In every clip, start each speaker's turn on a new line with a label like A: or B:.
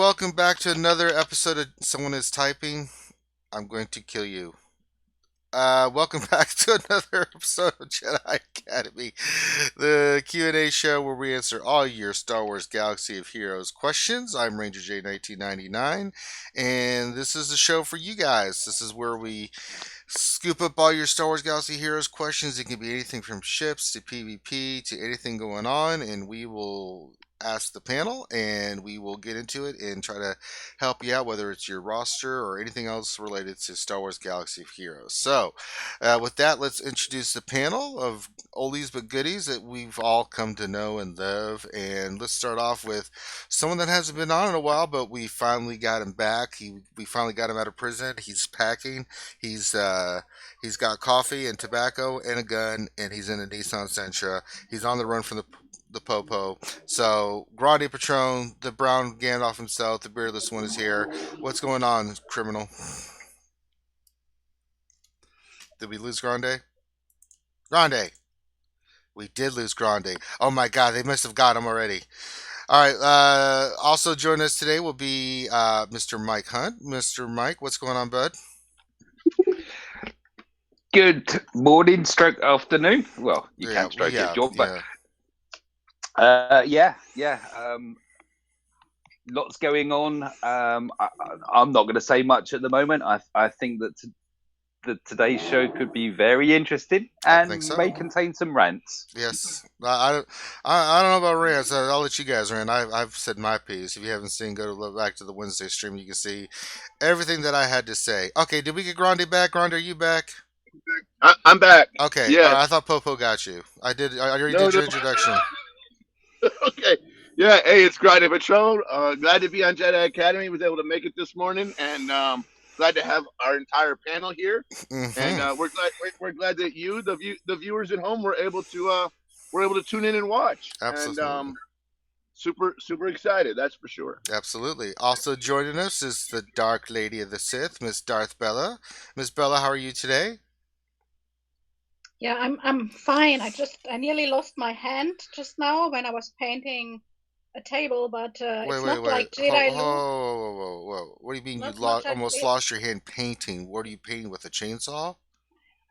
A: welcome back to another episode of Someone is Typing. I'm going to kill you. Welcome back to another episode of Jedi Academy, the Q&A show where we answer all your Star Wars Galaxy of Heroes questions. I'm Ranger J 1999, and this is the show for you guys. This is where we scoop up all your Star Wars Galaxy Heroes questions. It can be anything from ships to PvP to anything going on, and we will ask the panel and we will get into it and try to help you out, whether it's your roster or anything else related to Star Wars Galaxy of Heroes. So, with that, let's introduce the panel of oldies but goodies that we've all come to know and love. And let's start off with someone that hasn't been on in a while, but we finally got him back. We finally got him out of prison. He's packing. He's got coffee and tobacco and a gun, and he's in a Nissan Sentra. He's on the run from the Popo. So, Grande Patron, the brown Gandalf himself, the beardless one is here. What's going on, criminal? Did we lose Grande? Grande! We did lose Grande. Oh my god, they must have got him already. All right, also joining us today will be Mr. Mike Hunt. Mr. Mike, what's going on, bud?
B: Good morning, stroke afternoon. Well, you
A: Yeah,
B: can stroke
A: yeah,
B: it if you want, but
A: yeah.
B: yeah. Lots going on. I'm not going to say much at the moment. I think that today's show could be very interesting
A: I think
B: and
A: so.
B: may contain some rants.
A: Yes, I don't know about rants. I'll let you guys rant. I've said my piece. If you haven't seen, back to the Wednesday stream. You can see everything that I had to say. Okay, did we get Grande back? Grande, are you back?
C: I'm back.
A: Okay, all right. I
C: Yes.
A: thought Popo got you. I did. I already
C: No,
A: did
C: no.
A: your introduction.
C: Okay. Yeah. Hey, it's Grande Patrol. Glad to be on Jedi Academy. Was able to make it this morning, and glad to have our entire panel here. And
A: Mm-hmm.
C: we're glad that the viewers at home, were able to tune in and watch. And
A: Absolutely.
C: super excited. That's for sure.
A: Absolutely. Also joining us is the Dark Lady of the Sith, Miss Darth Bella. Miss Bella, how are you today?
D: Yeah, I'm fine. I nearly lost my hand just now when I was painting a table, but
A: Wait,
D: it's
A: wait,
D: not
A: wait.
D: like Jedi Luke.
A: Whoa. What do you mean you
D: Not like
A: almost lost your hand painting? What are you painting with, a chainsaw?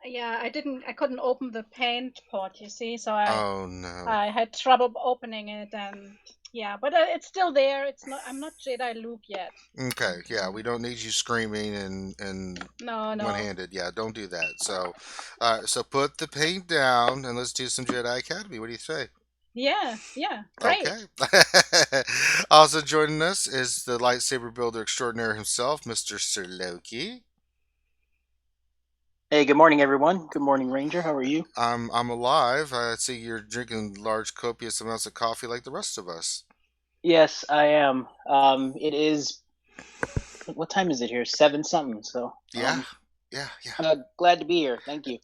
D: yeah. I couldn't open the paint pot. You see, so I
A: Oh no.
D: I had trouble opening it, and yeah, but it's still there. It's not. I'm not Jedi Luke yet.
A: Okay, yeah, we don't need you screaming and
D: No, no.
A: one-handed. Yeah, don't do that. So put the paint down and let's do some Jedi Academy. What do you say?
D: Yeah, yeah.
A: Okay.
D: Great.
A: Also joining us is the lightsaber builder extraordinaire himself, Mr. Sir Loki.
E: Hey, good morning, everyone. Good morning, Ranger. How are you?
A: I'm alive. I see you're drinking large, copious amounts of coffee like the rest of us.
E: Yes, I am. It is. What time is it here? 7 something. So,
A: Yeah, yeah.
E: glad to be here. Thank you.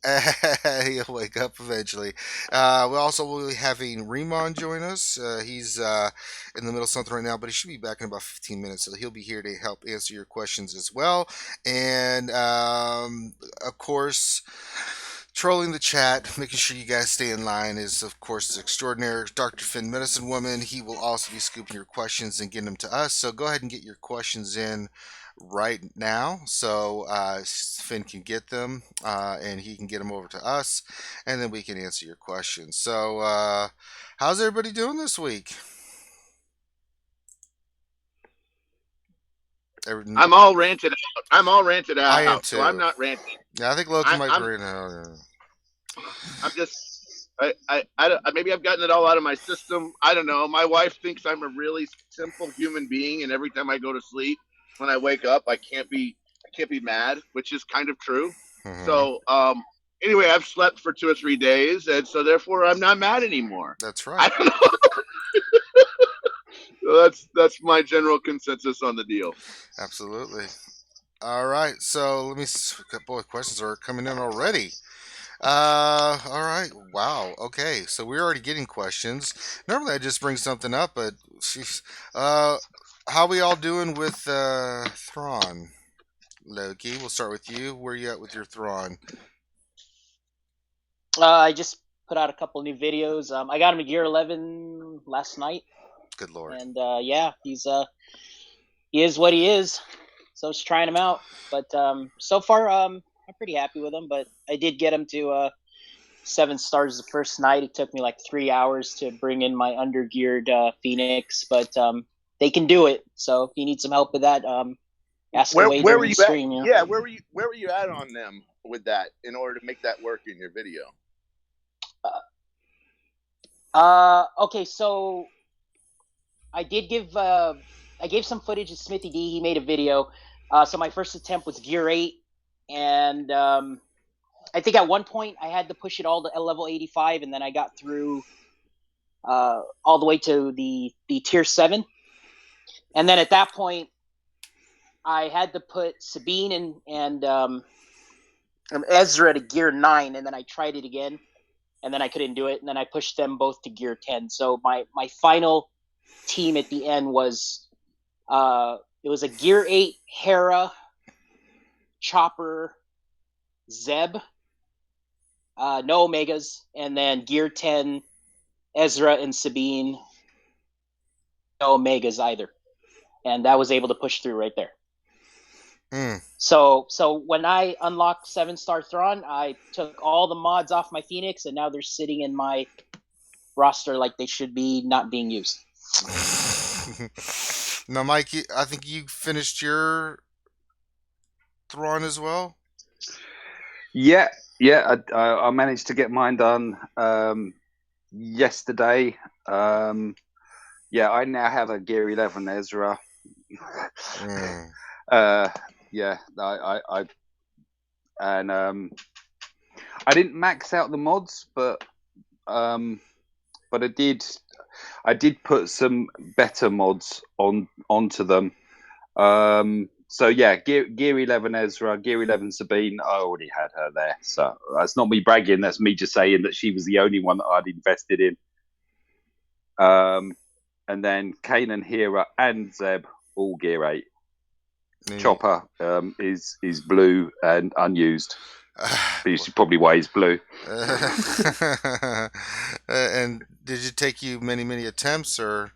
A: He'll wake up eventually. We also will be having Remon join us. He's in the middle of something right now, but he should be back in about 15 minutes. So he'll be here to help answer your questions as well. And of course, trolling the chat, making sure you guys stay in line is, of course, the extraordinary Dr. Finn Medicine Woman. He will also be scooping your questions and getting them to us. So go ahead and get your questions in right now so Finn can get them and he can get them over to us and then we can answer your questions. So, how's everybody doing this week?
C: I'm all ranted out.
A: I am
C: So I'm
A: too.
C: not ranting.
A: Yeah, I think Loki
C: I,
A: might
C: I'm
A: be right now.
C: I'm just maybe I've gotten it all out of my system. I don't know. My wife thinks I'm a really simple human being, and every time I go to sleep, when I wake up, I can't be mad, which is kind of true.
A: Hmm.
C: So anyway, I've slept for 2 or 3 days, and so therefore I'm not mad anymore.
A: That's
C: I
A: right.
C: don't know. So that's my general consensus on the deal.
A: Absolutely. All right. So let me. Boy, questions are coming in already. All right. Wow. Okay. So we're already getting questions. Normally I just bring something up, but she's, how we all doing with Thrawn? Loki, we'll start with you. Where you at with your Thrawn?
E: I just put out a couple new videos. I got him a Gear 11 last night,
A: Good lord.
E: and yeah, he's he is what he is. So just trying him out. But so far, I'm pretty happy with him. But I did get him to 7 stars the first night. It took me like 3 hours to bring in my undergeared Phoenix, but they can do it. So if you need some help with that, ask away
C: Where were
E: during
C: you
E: the stream.
C: at? Yeah, where were you at on them with that in order to make that work in your video?
E: Okay, so I did give I gave some footage to Smithy D. He made a video. So my first attempt was gear 8, and I think at one point I had to push it all to level 85, and then I got through all the way to the tier 7. And then at that point, I had to put Sabine and Ezra to gear 9, and then I tried it again, and then I couldn't do it, and then I pushed them both to gear 10. So my final team at the end was it was a gear 8 Hera, Chopper, Zeb, no Omegas, and then gear 10 Ezra and Sabine, no Omegas either, and that was able to push through right there. So when I unlocked 7-star Thrawn, I took all the mods off my Phoenix, and now they're sitting in my roster like they should be, not being used.
A: Now, Mike, I think you finished your Thrawn as well.
B: Yeah, I managed to get mine done yesterday. Yeah, I now have a gear 11 Ezra. Yeah, I didn't max out the mods, but I did put some better mods onto them. So yeah, gear 11 Ezra, gear 11 Sabine. I already had her there, so that's not me bragging. That's me just saying that she was the only one that I'd invested in. And then Kanan, Hera, and Zeb all gear 8. Chopper is blue and unused. But she probably weighs blue.
A: And did it take you many attempts, or?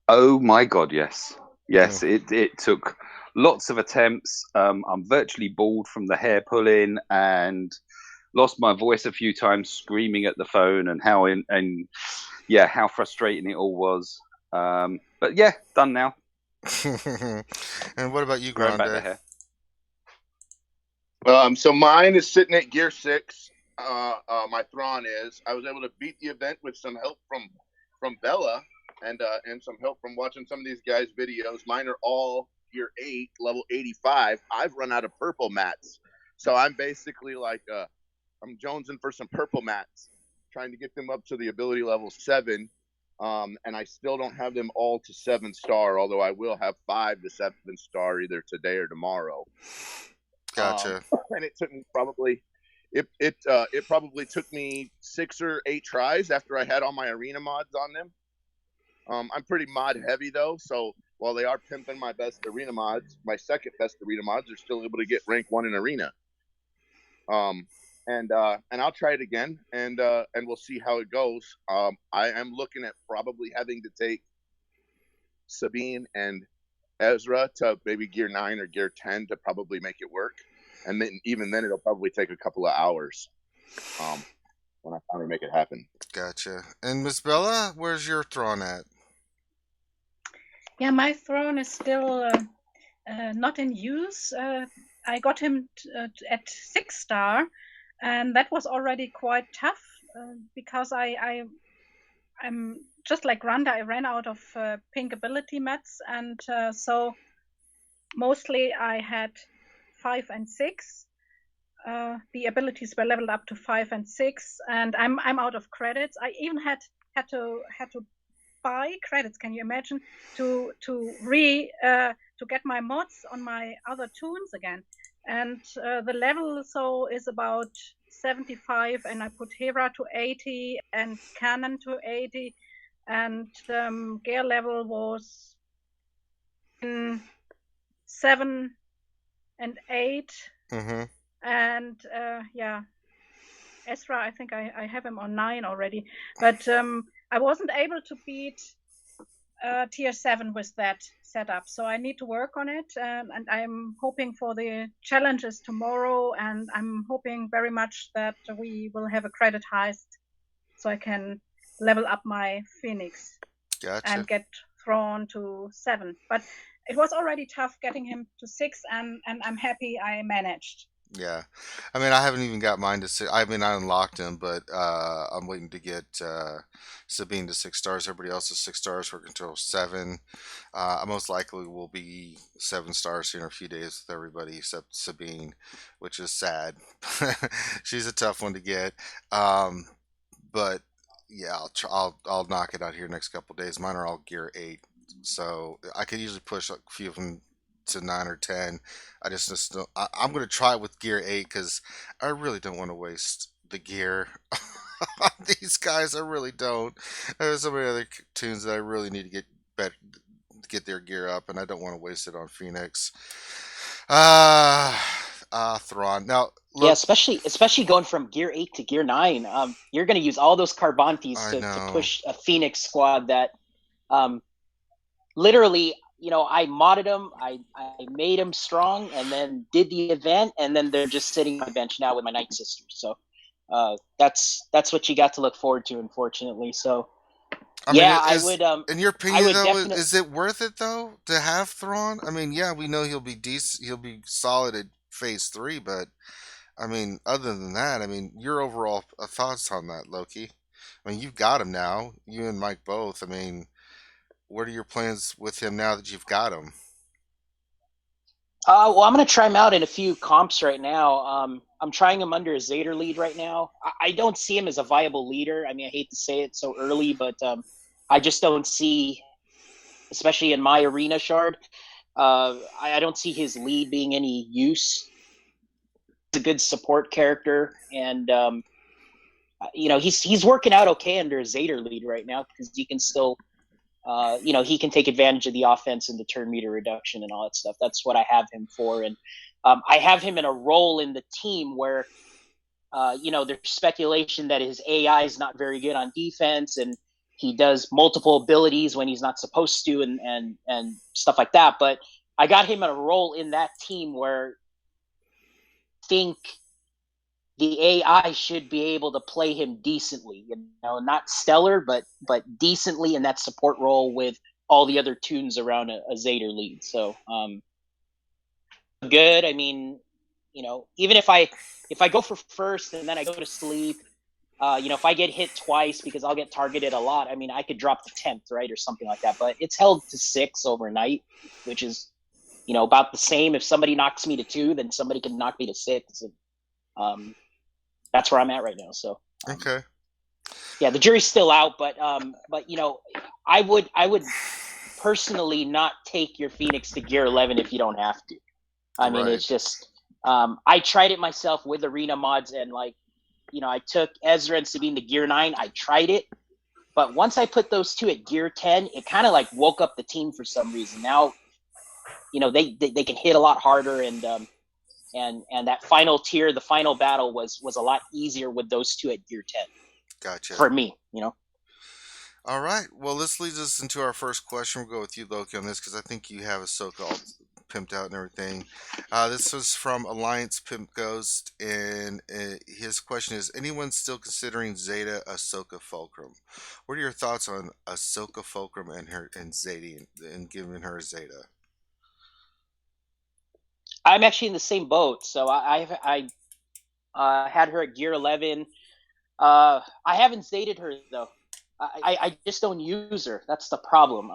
B: Oh my God, yes. It took lots of attempts. I'm virtually bald from the hair pulling, and lost my voice a few times screaming at the phone, and how frustrating it all was. But yeah, done now.
A: And what about you,
B: Growing back
A: Grande?
B: the hair.
C: So mine is sitting at gear 6. My Thrawn is. I was able to beat the event with some help from Bella and some help from watching some of these guys' videos. Mine are all gear 8, level 85. I've run out of purple mats, so I'm basically like I'm jonesing for some purple mats, trying to get them up to the ability level 7. And I still don't have them all to 7-star, although I will have 5 to 7-star either today or tomorrow.
A: Gotcha.
C: And it took me probably took me 6 or 8 tries after I had all my arena mods on them. I'm pretty mod heavy though, so while they are pimping my best arena mods, my second best arena mods are still able to get rank 1 in arena. And I'll try it again, and we'll see how it goes. I am looking at probably having to take Sabine and Ezra to maybe gear 9 or gear 10 to probably make it work, and then even then it'll probably take a couple of hours when I finally make it happen.
A: Gotcha. And Miss Bella, where's your Thrawn at?
D: Yeah, my Thrawn is still not in use. I got him at 6-star, and that was already quite tough because I'm just like Randa. I ran out of pink ability mats, and so mostly I had 5 and 6. The abilities were leveled up to 5 and 6, and I'm out of credits. I even had to buy credits. Can you imagine to get my mods on my other toons again? And the level is about 75, and I put Hera to 80 and Canon to 80, and gear level was 7 and 8.
A: Mm-hmm.
D: And Ezra, I think I have him on 9 already, but I wasn't able to beat tier 7 with that setup. So I need to work on it, and I'm hoping for the challenges tomorrow, and I'm hoping very much that we will have a credit heist so I can level up my Phoenix and get Thrawn to 7. But it was already tough getting him to 6, and I'm happy I managed.
A: Yeah, I mean, I haven't even got mine to six. I mean, I unlocked him, but I'm waiting to get Sabine to 6 stars. Everybody else is 6 stars. We're until 7. I most likely will be 7 stars here in a few days with everybody except Sabine, which is sad. She's a tough one to get, but yeah, I'll knock it out here next couple days. Mine are all gear 8, so I could usually push a few of them to 9 or 10. I just don't. I'm gonna try it with gear 8 because I really don't want to waste the gear on these guys. I really don't. There's so many other tunes that I really need to get better, get their gear up, and I don't want to waste it on Phoenix. Thrawn. Now
E: Yeah,
A: look,
E: especially going from gear 8 to gear 9. You're going to use all those Carbantes
A: I
E: to
A: know.
E: push a Phoenix squad that, literally, I modded them, I made them strong, and then did the event, and then they're just sitting on my bench now with my Night Sisters. So that's what you got to look forward to, unfortunately. So
A: I mean,
E: yeah, I
A: is
E: would.
A: in your
E: I
A: opinion
E: would
A: though,
E: definitely.
A: is it worth it though to have Thrawn? I mean, yeah, we know he'll be decent, he'll be solid at Phase 3, but I mean, other than that, I mean, your overall thoughts on that, Loki? I mean, you've got him now, you and Mike both. I mean, what are your plans with him now that you've got him?
E: Well, I'm going to try him out in a few comps right now. I'm trying him under a Zeta lead right now. I don't see him as a viable leader. I mean, I hate to say it so early, but I just don't see, especially in my arena shard, I don't see his lead being any use. He's a good support character, and he's working out okay under a Zeta lead right now because he can still. He can take advantage of the offense and the turn meter reduction and all that stuff. That's what I have him for. And I have him in a role in the team where, there's speculation that his AI is not very good on defense and he does multiple abilities when he's not supposed to and stuff like that. But I got him in a role in that team where I think the AI should be able to play him decently, not stellar, but decently in that support role with all the other tunes around a Zeta lead. So good. I mean, even if I go for first and then I go to sleep, if I get hit twice because I'll get targeted a lot, I mean, I could drop to 10th, right, or something like that. But it's held to 6 overnight, which is, about the same. If somebody knocks me to 2, then somebody can knock me to 6. And, that's where I'm at right now. So
A: Okay.
E: Yeah, the jury's still out, but I would personally not take your Phoenix to gear 11 if you don't have to. I mean, it's just I tried it myself with arena mods, and I took Ezra and Sabine to gear 9. I tried it, but once I put those two at gear 10, it kind of woke up the team for some reason. Now, they can hit a lot harder, and that final tier, the final battle was a lot easier with those two at gear 10.
A: Gotcha.
E: For me,
A: All right. Well, this leads us into our first question. We'll go with you, Loki, on this because I think you have Ahsoka all pimped out and everything. This was from Alliance Pimp Ghost, and his question is: anyone still considering Zeta Ahsoka Fulcrum? What are your thoughts on Ahsoka Fulcrum and Zeta and giving her a Zeta?
E: I'm actually in the same boat. So I had her at gear 11. I haven't Zated her though. I just don't use her. That's the problem.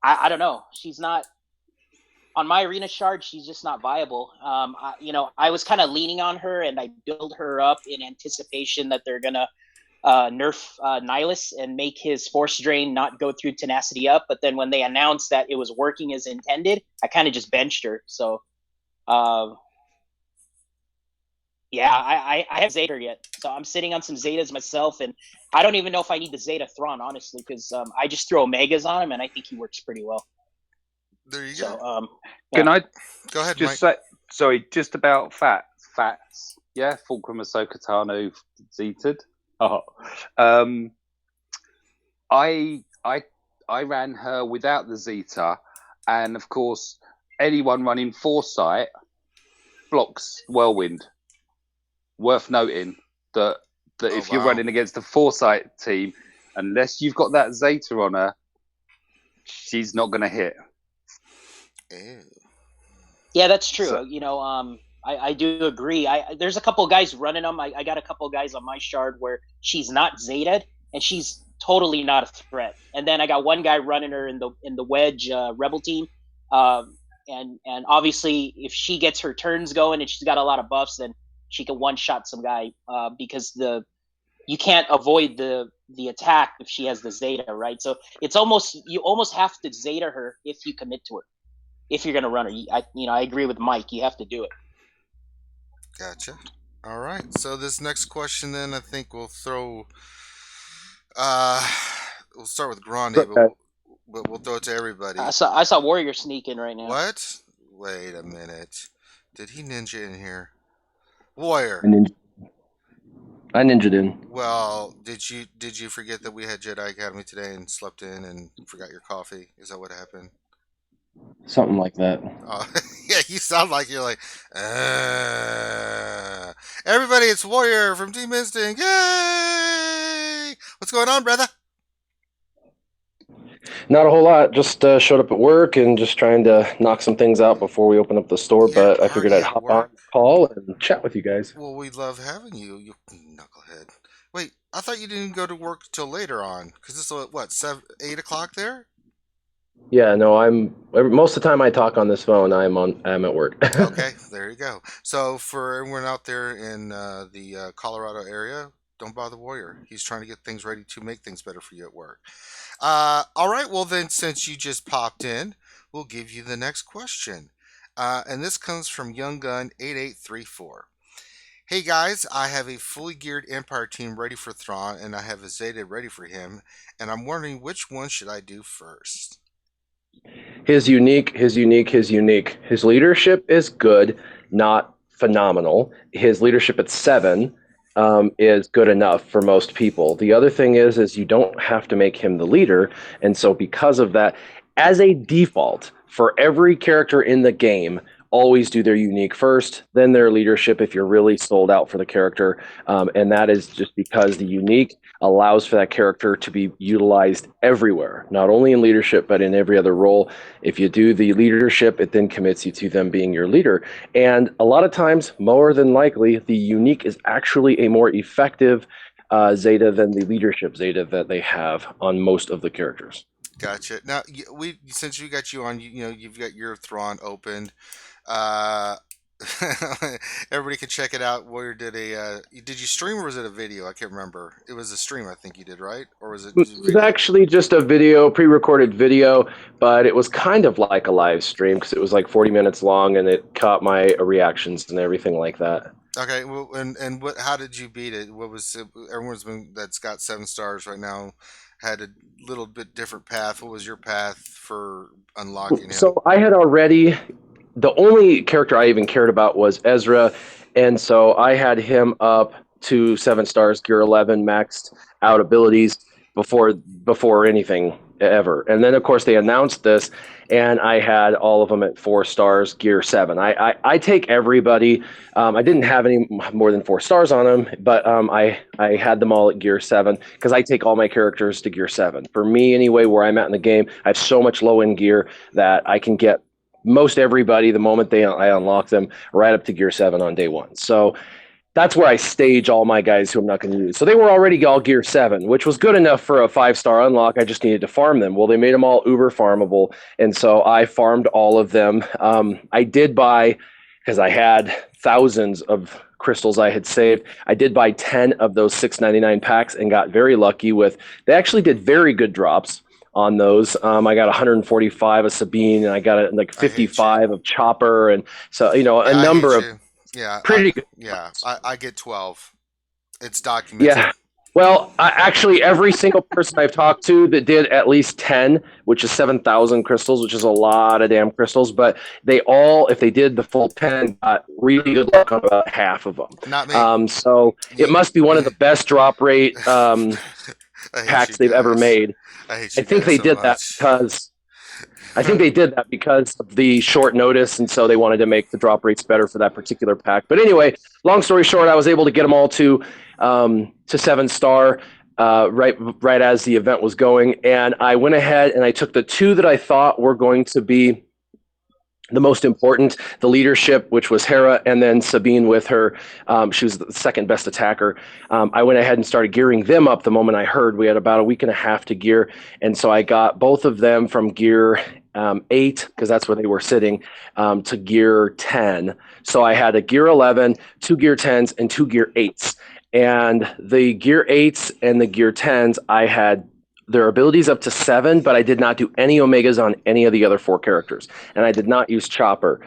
E: I don't know. She's not on my arena shard. She's just not viable. I was kind of leaning on her, and I build her up in anticipation that they're gonna nerf Nihilus and make his force drain not go through tenacity up. But then when they announced that it was working as intended, I kind of just benched her. So, yeah, I haven't Zeta yet. So I'm sitting on some Zetas myself, and I don't even know if I need the Zeta Thrawn, honestly, because I just throw Omegas on him, and I think he works pretty well.
A: There you
E: So,
A: go.
B: Can I
A: Go ahead,
B: just
A: Mike.
B: say, sorry, just about fats. Yeah, Fulcrum Ahsoka Tano Zeted. Oh. I ran her without the Zeta, and of course, anyone running Foresight blocks Whirlwind. Worth noting that if you're running against the Foresight team, unless you've got that Zeta on her, she's not going to hit.
A: Ew.
E: Yeah, that's true.
B: So,
E: I do agree. There's a couple of guys running them. I got a couple of guys on my shard where she's not Zeta'd and she's totally not a threat. And then I got one guy running her in the Wedge Rebel team. And obviously, if she gets her turns going and she's got a lot of buffs, then she can one shot some guy because you can't avoid the attack if she has the Zeta, right? So you almost have to Zeta her if you commit to her. If you're going to run her, I agree with Mike. You have to do it.
A: Gotcha. All right. So this next question, then I think we'll throw. We'll start with Grande, but we'll throw it to everybody.
E: I saw Warrior sneak in right now.
A: What? Wait a minute. Did he ninja in here? Warrior.
F: I ninja'd in.
A: Well, did you forget that we had Jedi Academy today and slept in and forgot your coffee? Is that what happened?
F: Something like that.
A: Yeah, you sound like you're like, everybody, it's Warrior from Team Instinct. Yay! What's going on, brother?
F: Not a whole lot. Just showed up at work and just trying to knock some things out before we open up the store. But I figured I'd hop on the call and chat with you guys.
A: Well, we love having you, you knucklehead. Wait, I thought you didn't go to work till later on because this is what 8 o'clock there.
F: Yeah, no, most of the time I talk on this phone, I'm at work.
A: Okay, there you go. So for everyone out there in the Colorado area, don't bother Warrior. He's trying to get things ready to make things better for you at work. All right, well then, since you just popped in, we'll give you the next question. And this comes from Young Gun 8834. Hey guys, I have a fully geared Empire team ready for Thrawn, and I have a Zeta ready for him, and I'm wondering which one should I do first?
F: His unique. His leadership is good, not phenomenal. His leadership at 7 is good enough for most people. The other thing is you don't have to make him the leader, and so because of that, as a default, for every character in the game, always do their unique first, then their leadership if you're really sold out for the character. And that is just because the unique allows for that character to be utilized everywhere, not only in leadership, but in every other role. If you do the leadership, it then commits you to them being your leader. And a lot of times, more than likely, the unique is actually a more effective Zeta than the leadership Zeta that they have on most of the characters.
A: Gotcha. Now, since we got you on, you've got your Thrawn opened. Everybody can check it out. Warrior did did you stream or was it a video? I can't remember. It was a stream, I think you did, right? Or was it?
F: It was actually just a video, pre-recorded video, but it was kind of like a live stream because it was like 40 minutes long and it caught my reactions and everything like that.
A: Okay, well, and what? How did you beat it? What was that's got 7 stars right now had a little bit different path. What was your path for unlocking him?
F: So I had already. The only character I even cared about was Ezra, and so I had him up to 7 stars, gear 11, maxed out abilities before anything ever. And then, of course, they announced this, and I had all of them at 4 stars, gear 7. I take everybody. I didn't have any more than 4 stars on them, but I had them all at gear 7 because I take all my characters to gear 7. For me, anyway, where I'm at in the game, I have so much low-end gear that I can get most everybody the moment I unlock them right up to gear 7 on day 1. So that's where I stage all my guys who I'm not going to use. So they were already all gear 7, which was good enough for a 5-star unlock. I just needed to farm them. Well, they made them all uber farmable, and so I farmed all of them. I did buy, because I had thousands of crystals I had saved, I did buy 10 of those $6.99 packs and got very lucky with, they actually did very good drops on those. I got 145 of Sabine, and I got like 55 of Chopper, and so a number of pretty good.
A: Yeah, I get 12. It's documented.
F: Yeah. Well, actually, every single person I've talked to that did at least 10, which is 7,000 crystals, which is a lot of damn crystals, but they all, if they did the full 10, got really good luck on about half of them.
A: Not me.
F: So it must be one of the best drop rate
A: I hate you
F: packs they've ever
A: guys.
F: made.
A: I hate
F: I
A: you
F: think
A: guys
F: they
A: so
F: did that
A: much.
F: because I think they did that because of the short notice, and so they wanted to make the drop rates better for that particular pack. But anyway, long story short, I was able to get them all to 7-star right as the event was going, and I went ahead and I took the two that I thought were going to be the most important, the leadership, which was Hera, and then Sabine with her. She was the second best attacker. I went ahead and started gearing them up the moment I heard. We had about a week and a half to gear. And so I got both of them from gear 8, because that's where they were sitting, to gear 10. So I had a gear 11, 2 gear 10s, and 2 gear 8s. And the gear 8s and the gear 10s, I had their abilities up to 7, but I did not do any Omegas on any of the other 4 characters. And I did not use Chopper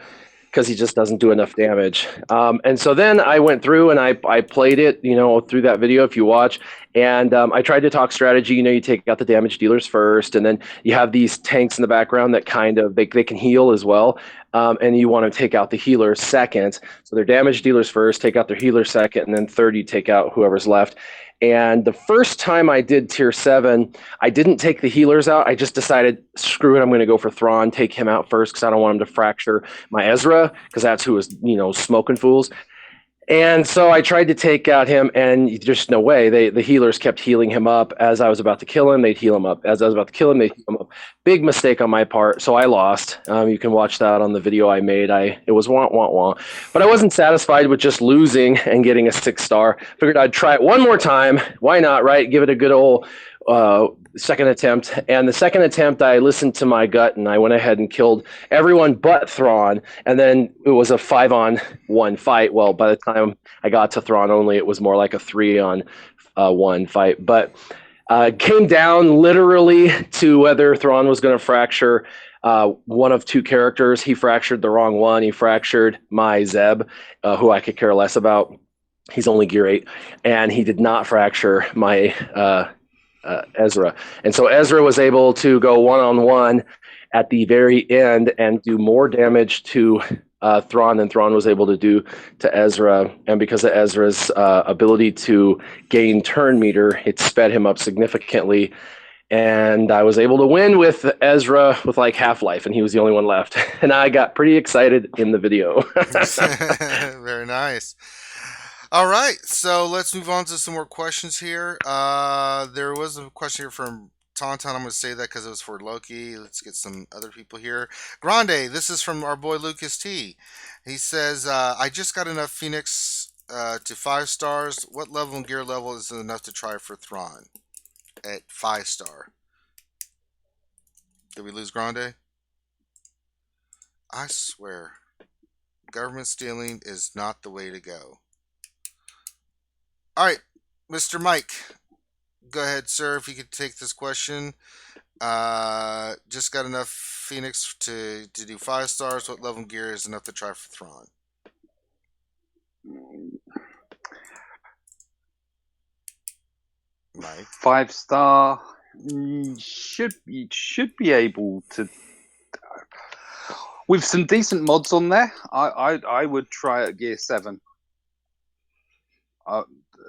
F: because he just doesn't do enough damage. And so then I went through and I played it, through that video if you watch. And I tried to talk strategy. You take out the damage dealers first, and then you have these tanks in the background that kind of, they can heal as well. And you want to take out the healers second. So they're damage dealers first, take out their healers second, and then third you take out whoever's left. And the first time I did tier 7, I didn't take the healers out. I just decided, screw it, I'm going to go for Thrawn, take him out first because I don't want him to fracture my Ezra, because that's who was, smoking fools. And so I tried to take out him, and just no way. The healers kept healing him up. As I was about to kill him, they'd heal him up. As I was about to kill him, they'd heal him up. Big mistake on my part, so I lost. You can watch that on the video I made. It was wah, wah, wah. But I wasn't satisfied with just losing and getting a 6-star. Figured I'd try it one more time. Why not, right? Give it a good old second attempt. And the second attempt, I listened to my gut, and I went ahead and killed everyone but Thrawn. And then it was a 5-on-1 fight. Well, by the time I got to Thrawn only, it was more like a 3-on-1 fight. But came down literally to whether Thrawn was going to fracture one of 2 characters. He fractured the wrong one. He fractured my Zeb, who I could care less about. He's only gear 8. And he did not fracture my Ezra. And so Ezra was able to go one-on-1 at the very end and do more damage to Thrawn than Thrawn was able to do to Ezra. And because of Ezra's ability to gain turn meter, it sped him up significantly. And I was able to win with Ezra with like half-life, and he was the only one left. And I got pretty excited in the video.
A: Very nice. All right, so let's move on to some more questions here. There was a question here from Tauntaun. I'm going to say that because it was for Loki. Let's get some other people here. Grande, this is from our boy Lucas T. He says, I just got enough Phoenix to 5 stars. What level and gear level is enough to try for Thrawn at 5-star? Did we lose Grande? I swear, government stealing is not the way to go. All right, Mr. Mike, go ahead, sir. If you could take this question. Just got enough Phoenix to do 5 stars. What level gear is enough to try for Thrawn? Mike,
B: 5-star should be able to. With some decent mods on there, I would try at gear 7.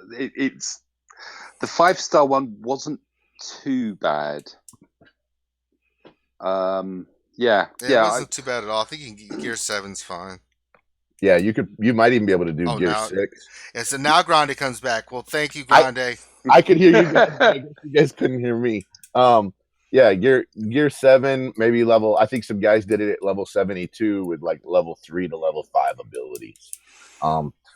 B: It's the 5-star one wasn't too bad.
A: it wasn't too bad at all. I think you can gear 7's fine.
G: Yeah, you might even be able to do gear
A: now,
G: 6.
A: Yeah, so now Grande comes back. Well, thank you, Grande.
G: I could hear you guys. I guess you guys couldn't hear me. Yeah, gear 7, maybe level. I think some guys did it at level 72 with like level 3 to level 5 abilities.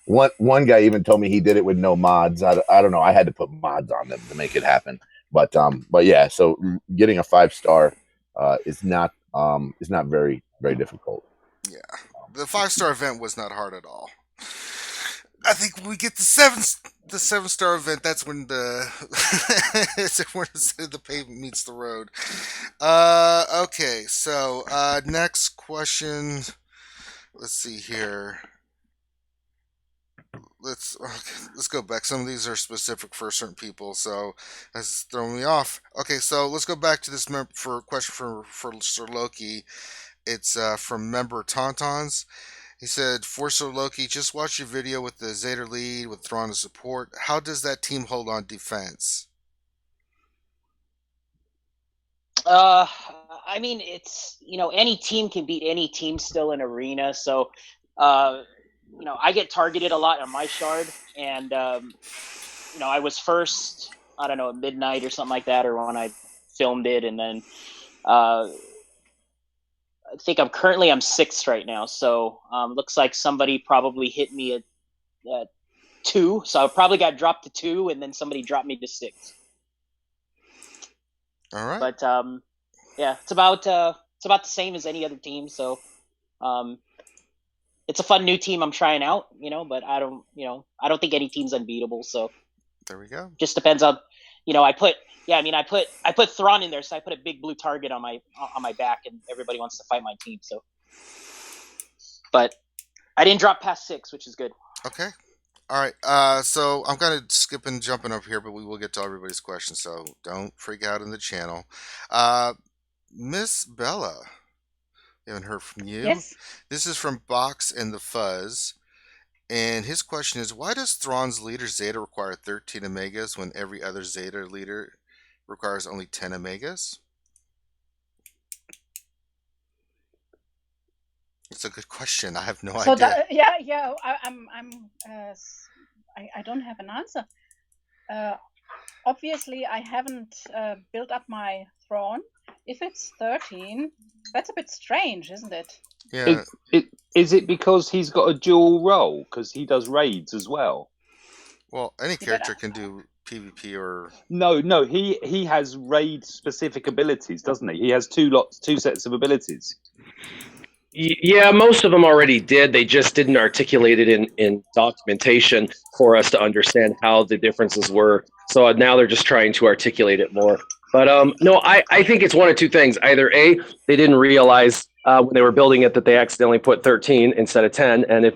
G: One guy even told me he did it with no mods. I don't know. I had to put mods on them to make it happen. But yeah. So getting a 5-star is not very very difficult.
A: Yeah, the 5-star event was not hard at all. I think when we get the 7-star event, that's when the pavement meets the road. Okay, so next question. Let's see here. Let's go back. Some of these are specific for certain people, so that's throwing me off. Okay, so let's go back to this question for Sir Loki. It's from member Tauntauns. He said, for Sir Loki, just watch your video with the Zeta lead with Thrawn as support. How does that team hold on defense?
E: I mean, it's any team can beat any team still in arena. So, I get targeted a lot on my shard, and I was first. I don't know, at midnight or something like that, or when I filmed it, and then I think I'm sixth right now. So looks like somebody probably hit me at 2. So I probably got dropped to 2, and then somebody dropped me to 6.
A: All right.
E: But yeah, it's about the same as any other team. So it's a fun new team I'm trying out, but I don't think any team's unbeatable. So
A: there we go.
E: Just depends on, I put Thrawn in there, so I put a big blue target on my back, and everybody wants to fight my team. So, but I didn't drop past 6, which is good.
A: Okay. All right. So I'm kind of skipping, jumping up here, but we will get to everybody's questions. So don't freak out in the channel. Miss Bella, we haven't heard from you.
D: Yes.
A: This is from Box and the Fuzz. And his question is, why does Thrawn's leader Zeta require 13 Omegas when every other Zeta leader requires only 10 Omegas? It's a good question. I have no idea.
D: Yeah. I don't have an answer. Obviously, I haven't built up my Thrawn. If it's 13, that's a bit strange, isn't it?
A: Yeah.
B: Is it because he's got a dual role? Because he does raids as well.
A: Well, any character can do PvP or...
B: No, he has raid specific abilities, doesn't he? He has two sets of abilities.
F: Yeah, most of them already did. They just didn't articulate it in documentation for us to understand how the differences were. So now they're just trying to articulate it more. But no, I think it's one of two things. Either A, they didn't realize when they were building it that they accidentally put 13 instead of 10, and if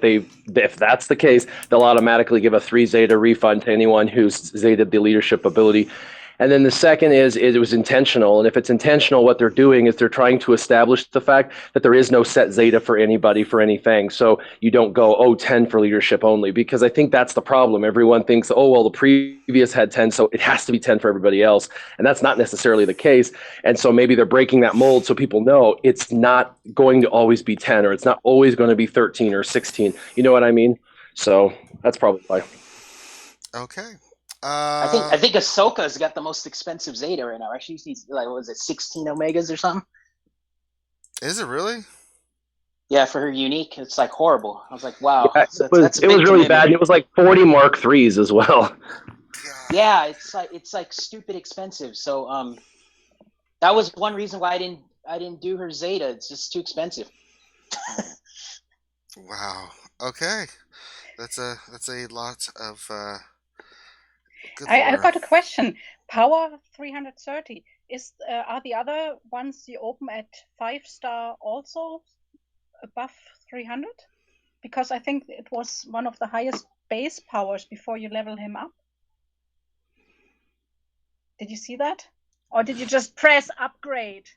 F: that's the case, they'll automatically give a 3 Zeta refund to anyone who's Zeta the leadership ability. And then the second is it was intentional. And if it's intentional, what they're doing is they're trying to establish the fact that there is no set Zeta for anybody for anything. So you don't go, 10 for leadership only, because I think that's the problem. Everyone thinks, the previous had 10, so it has to be 10 for everybody else. And that's not necessarily the case. And so maybe they're breaking that mold so people know it's not going to always be 10, or it's not always going to be 13 or 16. You know what I mean? So that's probably why.
A: Okay.
E: I think Ahsoka's got the most expensive Zeta right now. Actually, she's like, what was it, 16 Omegas or something?
A: Is it really?
E: Yeah, for her unique, it's like horrible. I was like, wow.
F: Yeah,
E: that's
F: it was really bad. And it was like 40 Mark IIIs as well.
E: Yeah, it's like stupid expensive. So that was one reason why I didn't do her Zeta. It's just too expensive.
A: Wow. Okay. That's a lot of
D: I've got a question. Power 330 are the other ones you open at 5-star also above 300? Because I think it was one of the highest base powers before you level him up. Did you see that? Or did you just press upgrade?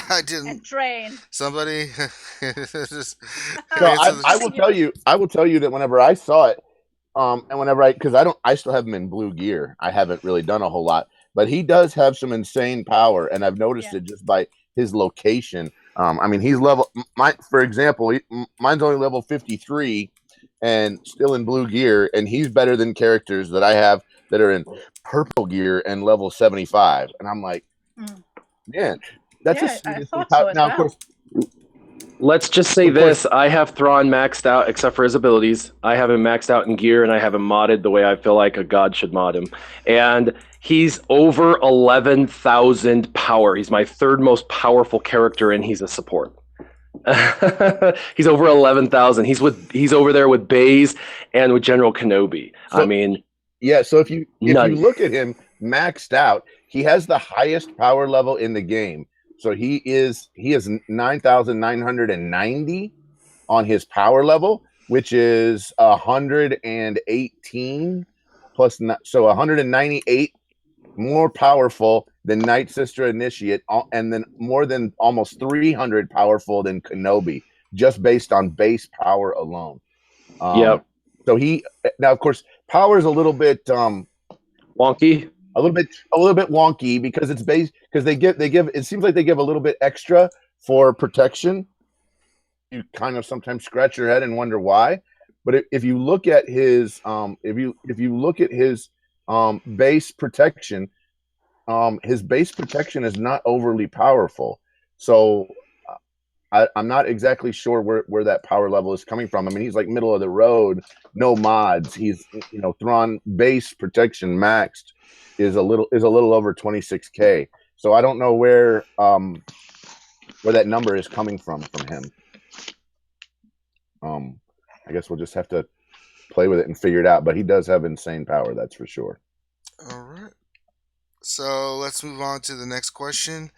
G: I didn't.
D: And train.
A: Somebody.
G: I will tell you. I will tell you that whenever I saw it, and whenever I still have him in blue gear. I haven't really done a whole lot, but he does have some insane power, and I've noticed it just by his location. I mean, he's for example, mine's only level 53, and still in blue gear, and he's better than characters that I have that are in purple gear and level 75, and I'm like, man. That's
D: I thought so as well.
G: Of course,
F: let's just say this. I have Thrawn maxed out except for his abilities. I have him maxed out in gear, and I have him modded the way I feel like a god should mod him. And he's over 11,000 power. He's my third most powerful character, and he's a support. He's over 11,000. He's over there with Baze and with General Kenobi.
G: So,
F: I mean,
G: yeah. So if you look at him maxed out, he has the highest power level in the game. So he is 9,990 on his power level, which is 118 plus, so 198 more powerful than Night Sister Initiate, and then more than almost 300 powerful than Kenobi, just based on base power alone.
F: Yep.
G: So now, of course, power is a little bit
F: wonky.
G: little bit wonky because it's based because they give it seems like they give a little bit extra for protection. You kind of sometimes scratch your head and wonder why. But if you look at his if you look at his base protection, his base protection is not overly powerful. So I'm not exactly sure where that power level is coming from. I mean, he's like middle of the road, no mods. He's Thrawn base protection maxed is a little over 26K. So I don't know where that number is coming from him. I guess we'll just have to play with it and figure it out. But he does have insane power, that's for sure.
A: All right. So let's move on to the next question.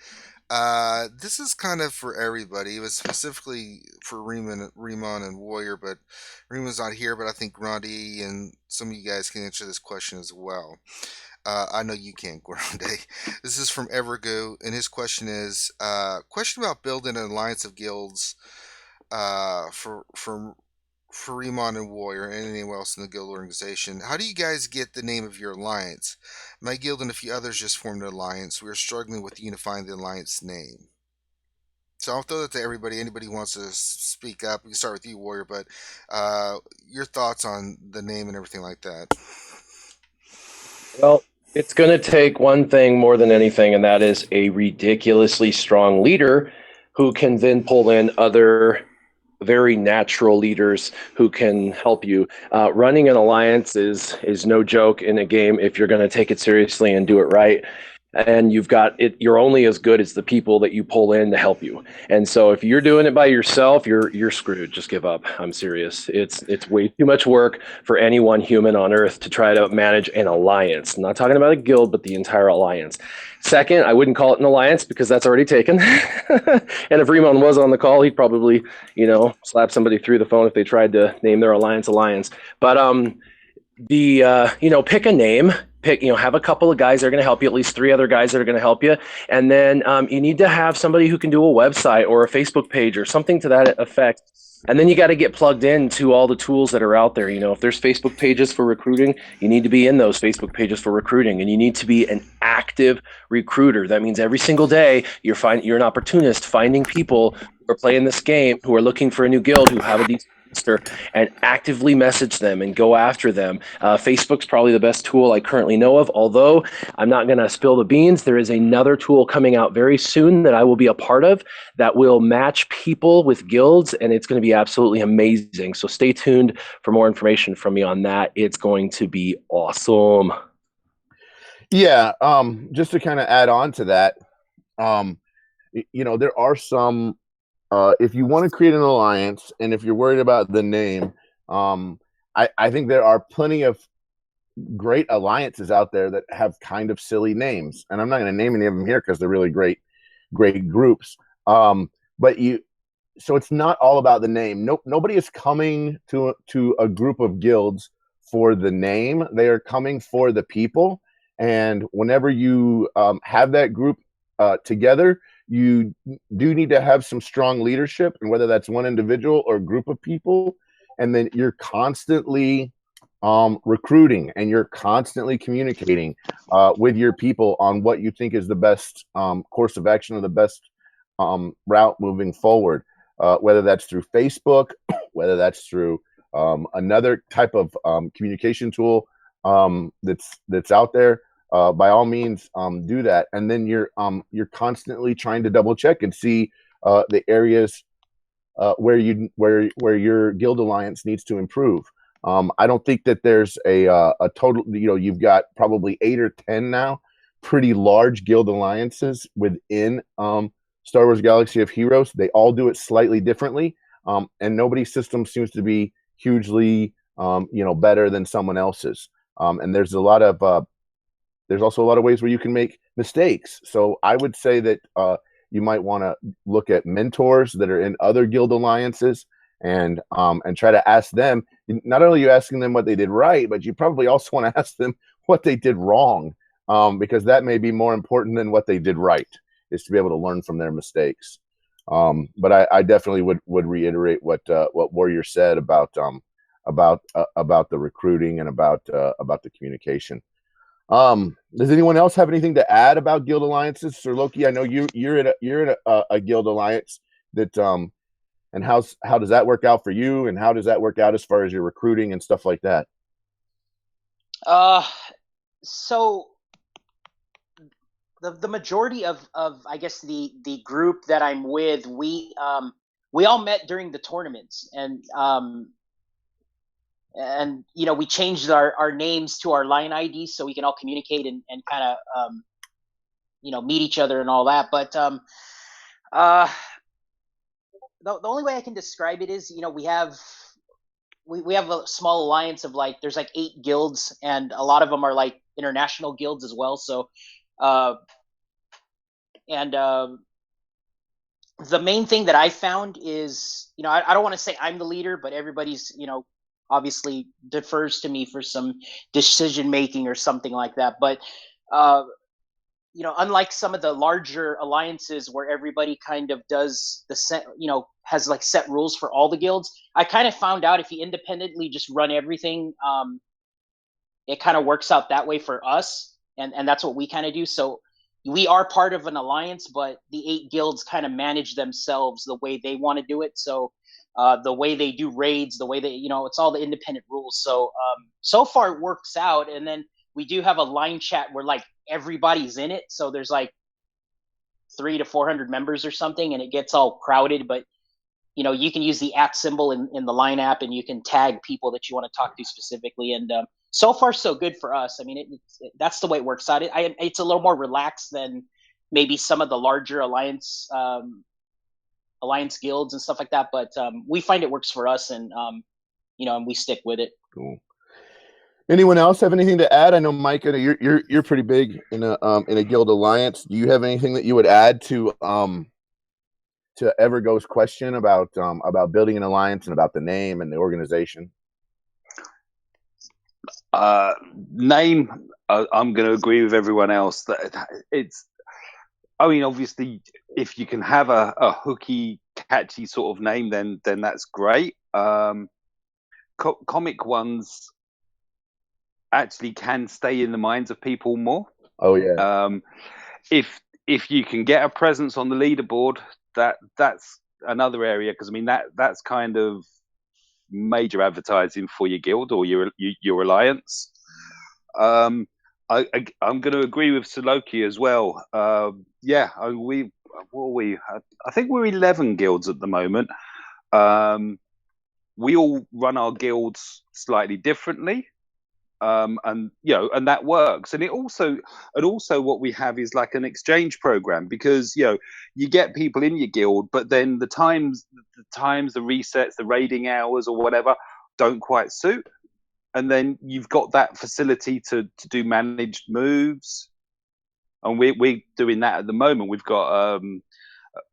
A: This is kind of for everybody. It was specifically for Riemann and Warrior, but Riemann's not here. But I think Grande and some of you guys can answer this question as well. I know you can't, Grande. This is from Evergo, and his question is: question about building an alliance of guilds for Riemann and Warrior and anyone else in the guild organization. How do you guys get the name of your alliance? My guild and a few others just formed an alliance. We are struggling with unifying the alliance name. So I'll throw that to everybody. Anybody who wants to speak up, we can start with you, Warrior. But your thoughts on the name and everything like that.
F: Well, it's going to take one thing more than anything, and that is a ridiculously strong leader who can then pull in other very natural leaders who can help you. Running an alliance is no joke in a game if you're going to take it seriously and do it right. And you're only as good as the people that you pull in to help you. And so if you're doing it by yourself, you're screwed. Just give up. I'm serious. It's way too much work for any one human on Earth to try to manage an alliance. I'm not talking about a guild, but the entire alliance. Second, I wouldn't call it an alliance because that's already taken. And if Riemann was on the call, he'd probably, slap somebody through the phone if they tried to name their alliance. But pick a name. Have a couple of guys that are going to help you, at least 3 other guys that are going to help you. And then you need to have somebody who can do a website or a Facebook page or something to that effect. And then you got to get plugged into all the tools that are out there. If there's Facebook pages for recruiting, you need to be in those Facebook pages for recruiting, and you need to be an active recruiter. That means every single day you're an opportunist finding people who are playing this game, who are looking for a new guild, who have a decent roster, and actively message them and go after them. Facebook's probably the best tool I currently know of, although I'm not going to spill the beans. There is another tool coming out very soon that I will be a part of that will match people with guilds, and it's going to be absolutely amazing. So stay tuned for more information from me on that. It's going to be awesome.
G: Yeah, just to kind of add on to that, there are some if you want to create an alliance and if you're worried about the name, I think there are plenty of great alliances out there that have kind of silly names, and I'm not going to name any of them here because they're really great groups. So it's not all about the name. Nobody is coming to a group of guilds for the name. They are coming for the people, and whenever you have that group together, you do need to have some strong leadership, and whether that's one individual or a group of people, and then you're constantly recruiting and you're constantly communicating with your people on what you think is the best course of action or the best route moving forward, whether that's through Facebook, whether that's through another type of communication tool that's out there. By all means, do that, and then you're constantly trying to double check and see the areas where your guild alliance needs to improve. I don't think that there's a total. You've got probably 8 or 10 now, pretty large guild alliances within Star Wars Galaxy of Heroes. They all do it slightly differently, and nobody's system seems to be hugely better than someone else's. And there's also a lot of ways where you can make mistakes. So I would say that you might want to look at mentors that are in other guild alliances and try to ask them. Not only are you asking them what they did right, but you probably also want to ask them what they did wrong, because that may be more important than what they did right, is to be able to learn from their mistakes. But I definitely would reiterate what Warrior said about the recruiting and about the communication. Does anyone else have anything to add about guild alliances? Sir Loki, I know you're in a guild alliance that and how does that work out for you, and how does that work out as far as your recruiting and stuff like that?
E: So the majority of I guess the group that I'm with, we all met during the tournaments, and we changed our names to our line IDs so we can all communicate and kind of meet each other and all that. But the only way I can describe it is, we have a small alliance of there's 8 guilds, and a lot of them are international guilds as well. So the main thing that I found is, I don't want to say I'm the leader, but everybody's, obviously defers to me for some decision making or something like that. But unlike some of the larger alliances where everybody kind of does the set, has set rules for all the guilds, I kind of found out if you independently just run everything, it kind of works out that way for us, and that's what we kind of do. So we are part of an alliance, but the 8 guilds kind of manage themselves the way they want to do it. So the way they do raids, the way they, it's all the independent rules. So so far it works out. And then we do have a line chat where everybody's in it. So there's 300 to 400 members or something, and it gets all crowded. But you can use the @ symbol in the line app, and you can tag people that you want to talk to specifically. And so far so good for us. I mean, that's the way it works out. It's a little more relaxed than maybe some of the larger alliance guilds and stuff like that. But we find it works for us, and and we stick with it.
G: Cool. Anyone else have anything to add? I know Mike, you're pretty big in a guild alliance. Do you have anything that you would add to Evergo's question about building an alliance and about the name and the organization?
B: Name, I'm going to agree with everyone else that it's. I mean, obviously, if you can have a hooky, catchy sort of name, then that's great. Comic ones actually can stay in the minds of people more.
G: Oh yeah.
B: If you can get a presence on the leaderboard, that's another area, because I mean that's kind of major advertising for your guild or your alliance. I'm going to agree with Saloki as well. Yeah, I think we're 11 guilds at the moment. We all run our guilds slightly differently, and and that works. And also what we have is an exchange program, because you get people in your guild, but then the times, the resets, the raiding hours or whatever don't quite suit. And then you've got that facility to do managed moves, and we're doing that at the moment. We've got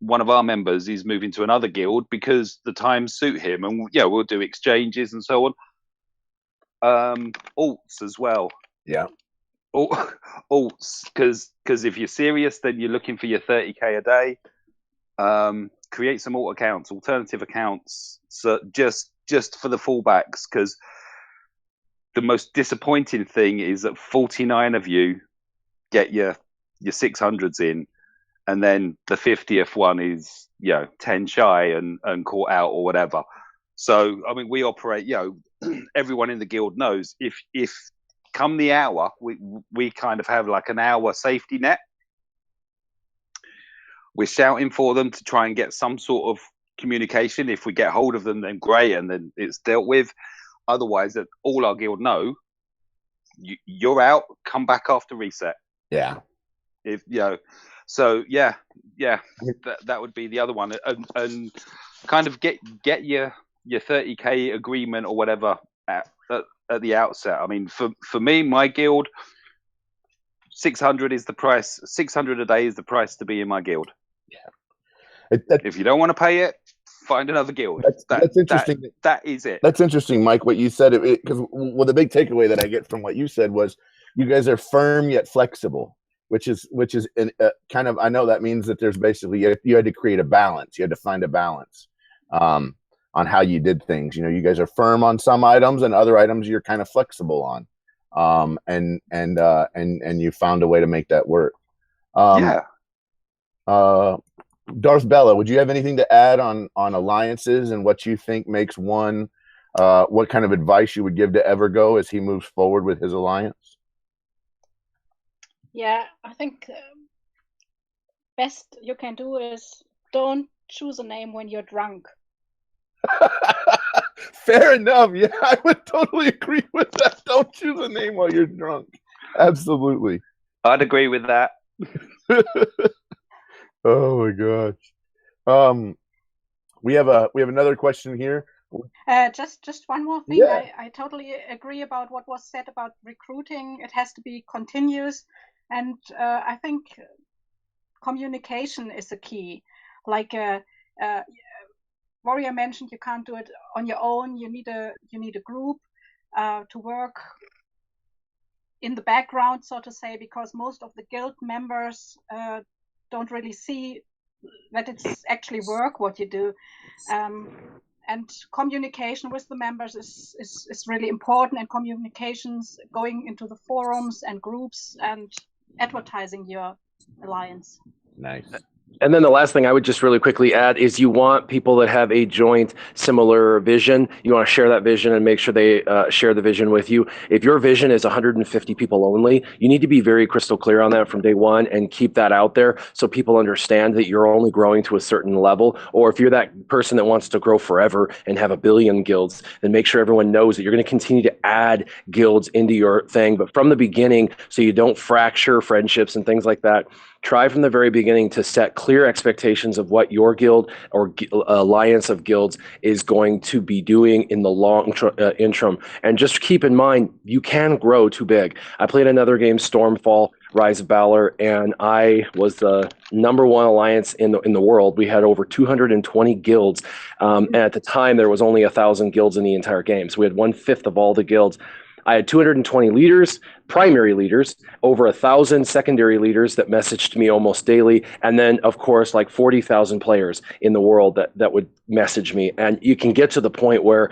B: one of our members is moving to another guild because the times suit him, and we'll do exchanges and so on. Alts as well.
G: Yeah.
B: Alts, because if you're serious, then you're looking for your 30k a day. Create some alt accounts, alternative accounts, so just for the fallbacks, because the most disappointing thing is that 49 of you get your 600s in, and then the 50th one is 10 shy and caught out or whatever. So I mean, we operate, everyone in the guild knows if come the hour, we kind of have an hour safety net. We're shouting for them to try and get some sort of communication. If we get hold of them, then great, and then it's dealt with. Otherwise, that all our guild know, you're out. Come back after reset.
G: Yeah.
B: If so that would be the other one, and kind of get your 30k agreement or whatever at the outset. I mean, for me, my guild, 600 is the price. 600 a day is the price to be in my guild.
G: Yeah.
B: If you don't want to pay it, find another guild.
G: That's interesting.
B: That is it.
G: That's interesting, Mike, what you said. Because the big takeaway that I get from what you said was you guys are firm yet flexible, which is kind of, I know that means that there's basically you had to create a balance. You had to find a balance on how you did things. You guys are firm on some items, and other items you're kind of flexible on. and you found a way to make that work.
B: Yeah.
G: Darth Bella, would you have anything to add on alliances and what you think makes one? What kind of advice you would give to Evergo as he moves forward with his alliance?
D: Yeah, I think best you can do is don't choose a name when you're drunk.
G: Fair enough. Yeah, I would totally agree with that. Don't choose a name while you're drunk. Absolutely.
B: I'd agree with that.
G: Oh my gosh. We have another question here.
D: Just one more thing.
G: Yeah.
D: I totally agree about what was said about recruiting. It has to be continuous, and I think communication is the key. Like Warrior mentioned, you can't do it on your own. You need a group to work in the background, so to say, because most of the guild members don't really see that it's actually work what you do. And communication with the members is really important, and communications going into the forums and groups and advertising your alliance.
G: Nice.
F: And then the last thing I would just really quickly add is you want people that have a joint similar vision. You want to share that vision and make sure they share the vision with you. If your vision is 150 people only, you need to be very crystal clear on that from day one and keep that out there so people understand that you're only growing to a certain level. Or if you're that person that wants to grow forever and have 1 billion guilds, then make sure everyone knows that you're going to continue to add guilds into your thing. But from the beginning, so you don't fracture friendships and things like that, try from the very beginning to set clear expectations of what your guild or alliance of guilds is going to be doing in the long interim. And just keep in mind, you can grow too big. I played another game, Stormfall, Rise of Valor, and I was the #1 alliance in the world. We had over 220 guilds. And at the time, there was only 1,000 guilds in the entire game. So we had 1/5 of all the guilds. I had 220 leaders, primary leaders, over 1,000 secondary leaders that messaged me almost daily, and then, of course, like 40,000 players in the world that would message me. And you can get to the point where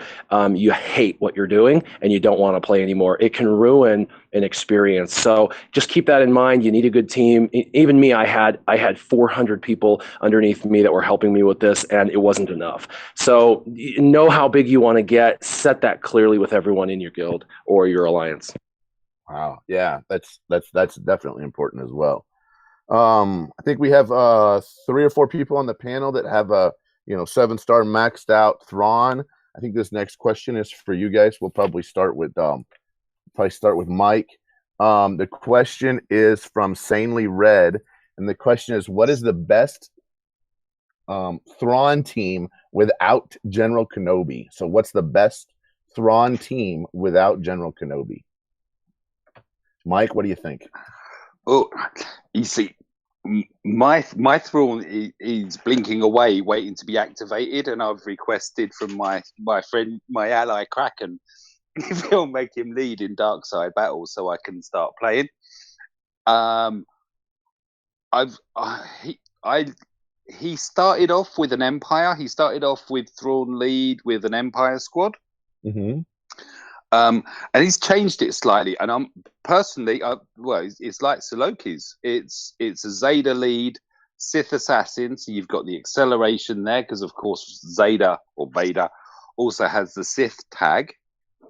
F: you hate what you're doing and you don't want to play anymore. It can ruin an experience. So just keep that in mind. You need a good team. Even me, I had 400 people underneath me that were helping me with this, and it wasn't enough. So you know how big you want to get. Set that clearly with everyone in your guild or your alliance.
G: Wow. Yeah, that's definitely important as well. I think we have 3 or 4 people on the panel that have a 7-star maxed out Thrawn. I think this next question is for you guys. We'll probably start with Mike. The question is from Sanely Red, and the question is, what is the best Thrawn team without General Kenobi? So what's the best Thrawn team without General Kenobi? Mike, what do you think?
B: Oh, you see, my Thrawn is blinking away, waiting to be activated, and I've requested from my friend, my ally Kraken, if he'll make him lead in dark side battles so I can start playing. He started off with an Empire. He started off with Thrawn lead with an Empire squad.
G: Mm-hmm.
B: And he's changed it slightly. And I'm personally, it's like Saloki's. It's a Zeta lead, Sith assassin. So you've got the acceleration there because, of course, Zeta or Vader also has the Sith tag.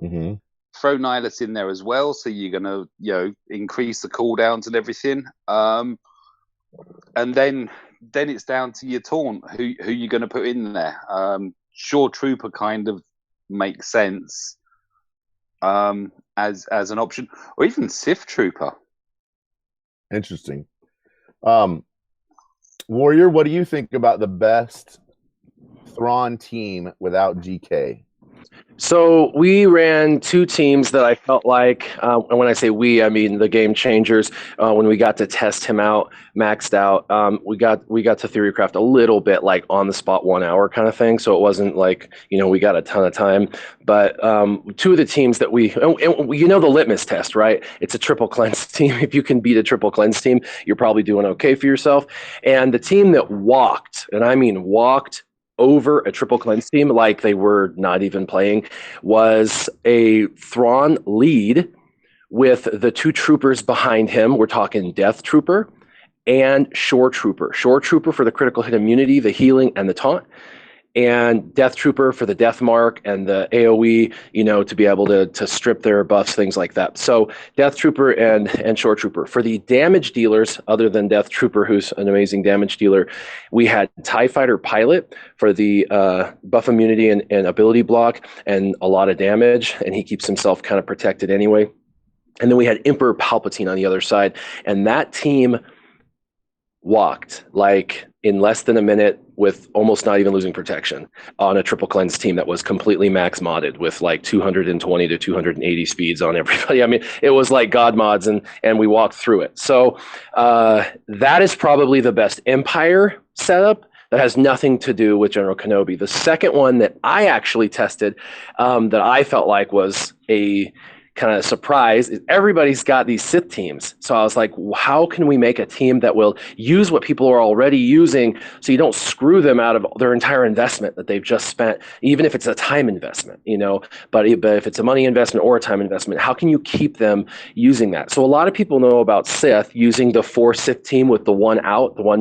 G: Mm-hmm.
B: Throw Nihilus in there as well, so you're gonna increase the cooldowns and everything. And then it's down to your taunt. Who you're gonna put in there? Sure, Trooper kind of makes sense. As an option, or even Sith Trooper.
G: Interesting. Warrior, what do you think about the best Thrawn team without GK?
F: So we ran 2 teams that I felt like, and when I say we, I mean the game changers. When we got to test him out, maxed out, we got to theorycraft a little bit like on the spot 1 hour kind of thing. So it wasn't like we got a ton of time. But 2 of the teams that the litmus test, right? It's a triple cleanse team. If you can beat a triple cleanse team, you're probably doing okay for yourself. And the team that walked, and I mean walked over a triple cleanse team like they were not even playing, was a Thrawn lead with the two troopers behind him. We're talking Death Trooper and Shore Trooper. Shore Trooper for the critical hit immunity, the healing, and the taunt. And Death Trooper for the death mark and the AoE, to be able to strip their buffs, things like that. So Death Trooper and Shore Trooper. For the damage dealers, other than Death Trooper, who's an amazing damage dealer, we had TIE Fighter Pilot for the buff immunity and ability block and a lot of damage, and he keeps himself kind of protected anyway. And then we had Emperor Palpatine on the other side, and that team walked like in less than a minute with almost not even losing protection on a triple cleanse team that was completely max modded with like 220 to 280 speeds on everybody. I mean, it was like God mods, and we walked through it. So that is probably the best Empire setup that has nothing to do with General Kenobi. The second one that I actually tested that I felt like was a kind of surprise is everybody's got these Sith teams. So I was like, how can we make a team that will use what people are already using so you don't screw them out of their entire investment that they've just spent, even if it's a time investment, but if it's a money investment or a time investment, how can you keep them using that? So a lot of people know about Sith using the 4 Sith team with the one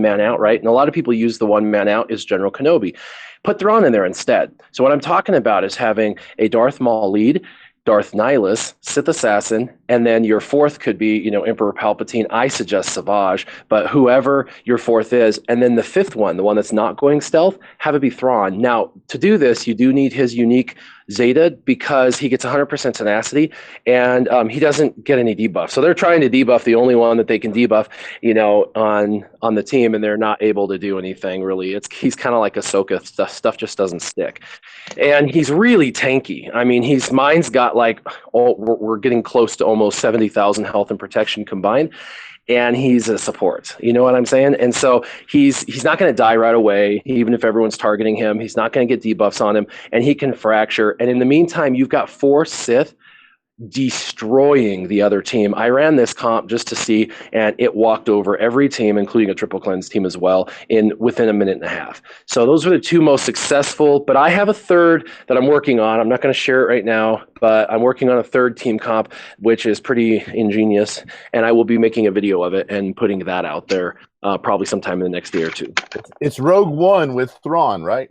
F: man out, right? And a lot of people use the one man out is General Kenobi. Put Thrawn in there instead. So what I'm talking about is having a Darth Maul lead, Darth Nihilus, Sith Assassin, and then your fourth could be, Emperor Palpatine. I suggest Savage, but whoever your fourth is. And then the fifth one, the one that's not going stealth, have it be Thrawn. Now, to do this, you do need his unique Zeta because he gets 100% tenacity and he doesn't get any debuff. So they're trying to debuff the only one that they can debuff, on the team, and they're not able to do anything really. He's kind of like Ahsoka. Stuff just doesn't stick. And he's really tanky. I mean, mine's got like, we're getting close to almost 70,000 health and protection combined. And he's a support, you know what I'm saying? And so he's not going to die right away, even if everyone's targeting him. He's not going to get debuffs on him, and he can fracture. And in the meantime, you've got 4 Sith destroying the other team. I ran this comp just to see, and it walked over every team, including a triple cleanse team as well, within a minute and a half. So those were the 2 most successful, but I have a third that I'm working on. I'm not going to share it right now, but I'm working on a third team comp, which is pretty ingenious, and I will be making a video of it and putting that out there probably sometime in the next day or 2.
G: It's Rogue One with Thrawn, right?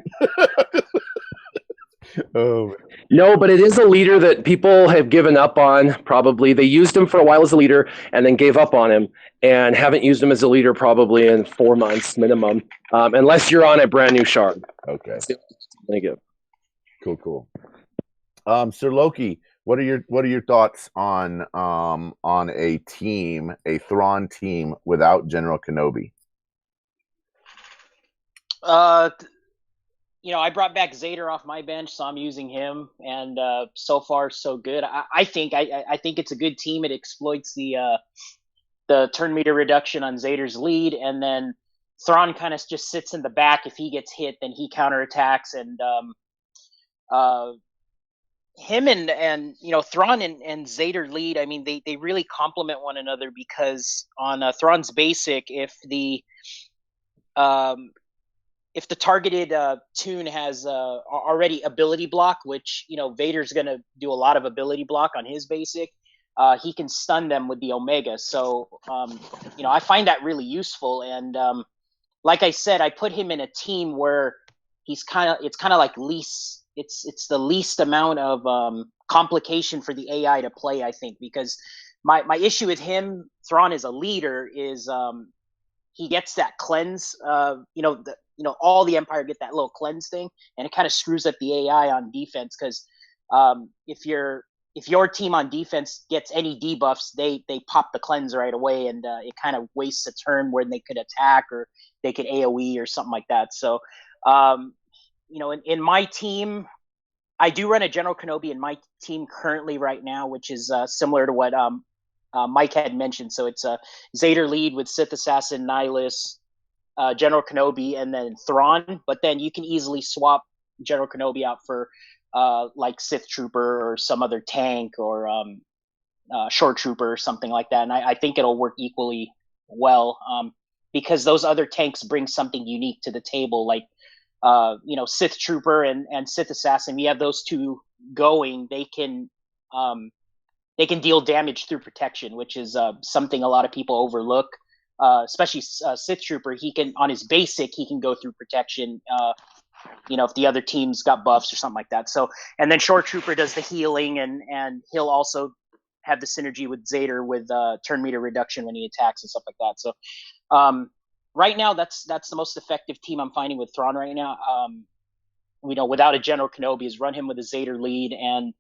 G: Oh.
F: No, but it is a leader that people have given up on, probably. They used him for a while as a leader and then gave up on him and haven't used him as a leader probably in 4 months minimum, unless you're on a brand new shard.
G: Okay.
F: Thank you.
G: Cool. Sir Loki, what are your thoughts on a Thrawn team without General Kenobi?
E: I brought back Zeta off my bench, so I'm using him, and so far so good. I think it's a good team. It exploits the turn meter reduction on Zeta's lead, and then Thrawn kind of just sits in the back. If he gets hit, then he counterattacks, and him and Thrawn and Zeta lead. I mean, they really complement one another because on Thrawn's basic, if the targeted tune has already ability block, which Vader's going to do a lot of ability block on his basic, he can stun them with the Omega. So I find that really useful. And like I said, I put him in a team where it's kind of like it's the least amount of complication for the AI to play, I think, because my issue with him, Thrawn as a leader, is he gets that cleanse. All the Empire get that little cleanse thing, and it kind of screws up the AI on defense because if your team on defense gets any debuffs, they pop the cleanse right away, and it kind of wastes a turn where they could attack or they could AoE or something like that. So, in my team, I do run a General Kenobi in my team currently right now, which is similar to what Mike had mentioned. So it's a Zeta lead with Sith Assassin, Nihilus, General Kenobi, and then Thrawn. But then you can easily swap General Kenobi out for like Sith Trooper or some other tank or Shore Trooper or something like that. And I think it'll work equally well because those other tanks bring something unique to the table, like Sith Trooper and Sith Assassin. You have those two going, they can they can deal damage through protection, which is something a lot of people overlook. Especially Sith Trooper, he can on his basic he can go through protection. If the other team's got buffs or something like that. So, and then Shore Trooper does the healing, and he'll also have the synergy with Zeta with turn meter reduction when he attacks and stuff like that. So, right now, that's the most effective team I'm finding with Thrawn right now. Without a General Kenobi, is run him with a Zeta lead and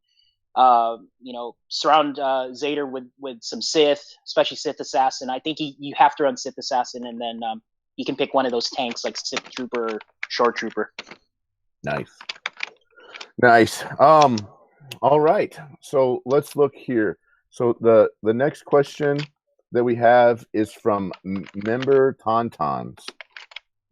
E: surround Zeta with some Sith, especially Sith Assassin. I think you have to run Sith Assassin, and then you can pick one of those tanks like Sith Trooper or Shore Trooper.
G: Nice. All right. So let's look here. So the next question that we have is from member Tauntauns.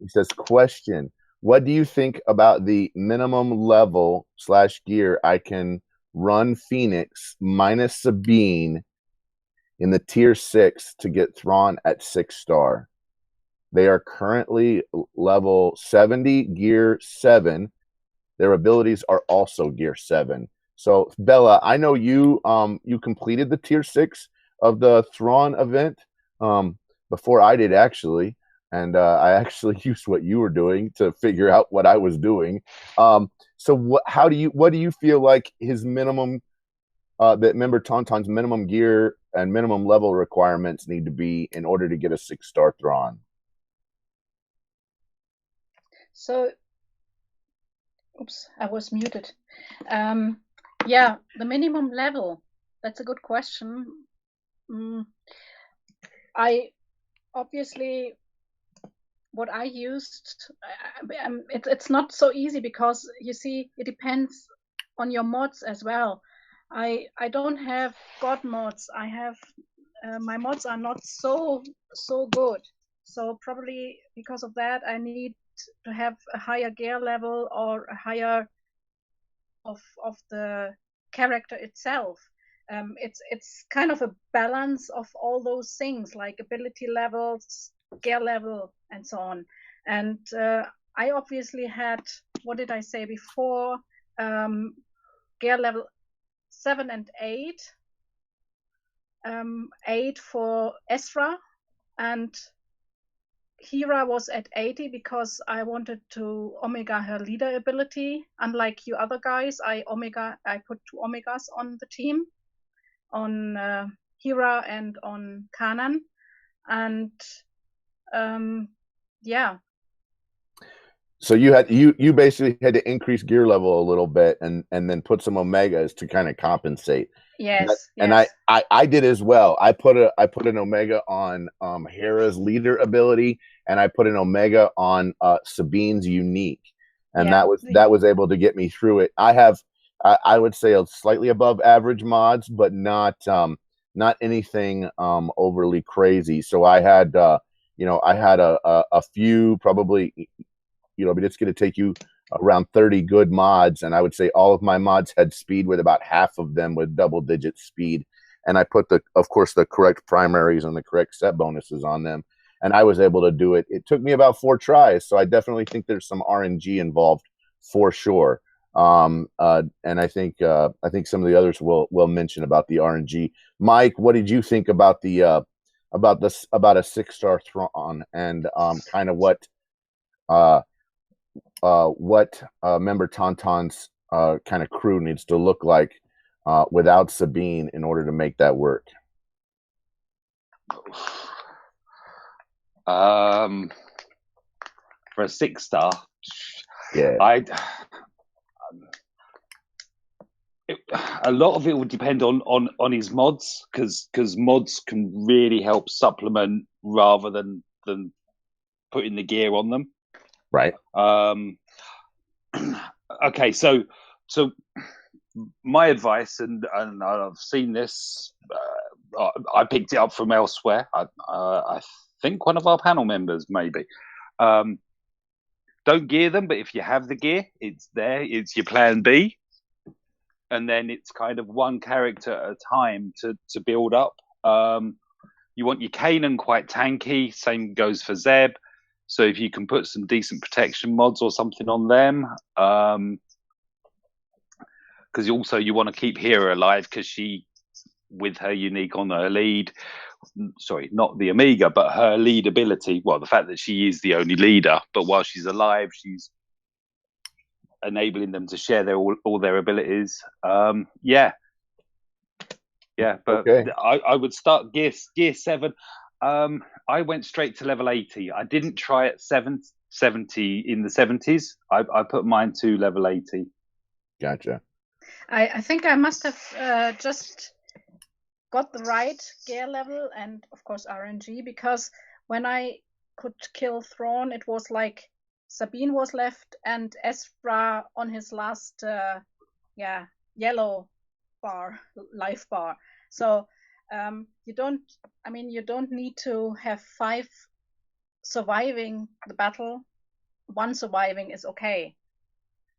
G: He says, question, what do you think about the minimum level / gear I can run Phoenix minus Sabine in the tier 6 to get Thrawn at 6-star? They are currently level 70, gear 7. Their abilities are also gear 7. So Bella, I know you completed the tier 6 of the Thrawn event before I did actually, and I actually used what you were doing to figure out what I was doing. So what do you feel like his minimum that member Tauntaun's minimum gear and minimum level requirements need to be in order to get a 6-star Thrawn?
D: So, oops, I was muted. Yeah, the minimum level. That's a good question. I obviously what I used. It's not so easy because you see it depends on your mods as well. I don't have God mods. I have my mods are not so good. So probably because of that, I need to have a higher gear level or a higher of the character itself. It's kind of a balance of all those things like ability levels, gear level, and so on. And I obviously had, what did I say before? Gear level 7 and 8. 8 for Ezra, and Hera was at 80 because I wanted to omega her leader ability. Unlike you other guys, I put 2 omegas on the team, on Hera and on Kanan, and yeah.
G: So you basically had to increase gear level a little bit and then put some omegas to kind of compensate.
D: Yes.
G: And I did as well. I put an omega on Hera's leader ability, and I put an omega on Sabine's unique, and that was able to get me through it. I would say a slightly above average mods, but not anything overly crazy. So I had a few probably. But it's going to take you around 30 good mods, and I would say all of my mods had speed, with about half of them with double-digit speed. And I put of course, the correct primaries and the correct set bonuses on them, and I was able to do it. It took me about 4 tries, so I definitely think there's some RNG involved for sure. And I think some of the others will mention about the RNG. Mike, what did you think about about a 6-star Thrawn, and kind of what member Tauntaun's kind of crew needs to look like without Sabine in order to make that work?
B: For a 6-star,
G: yeah,
B: a lot of it will depend on his mods, because mods can really help supplement rather than putting the gear on them.
G: Right.
B: Okay, so my advice, and I've seen this, I picked it up from elsewhere. I think one of our panel members, maybe. Don't gear them, but if you have the gear, it's there. It's your plan B, and then it's kind of one character at a time to build up. You want your Kanan quite tanky. Same goes for Zeb. So if you can put some decent protection mods or something on them, because also you want to keep Hera alive, because she with her unique on her lead. Sorry, not the Omega, but her lead ability. Well, the fact that she is the only leader, but while she's alive, she's enabling them to share all their abilities. Yeah, but
G: Okay.
B: I would start gear 7. I went straight to level 80. I didn't try at 70 in the 70s. I put mine to level 80.
G: Gotcha.
D: I think I must have just got the right gear level and of course RNG, because when I could kill Thrawn, it was like Sabine was left and Ezra on his last yellow bar, life bar. So you don't need to have 5 surviving the battle. 1 surviving is okay.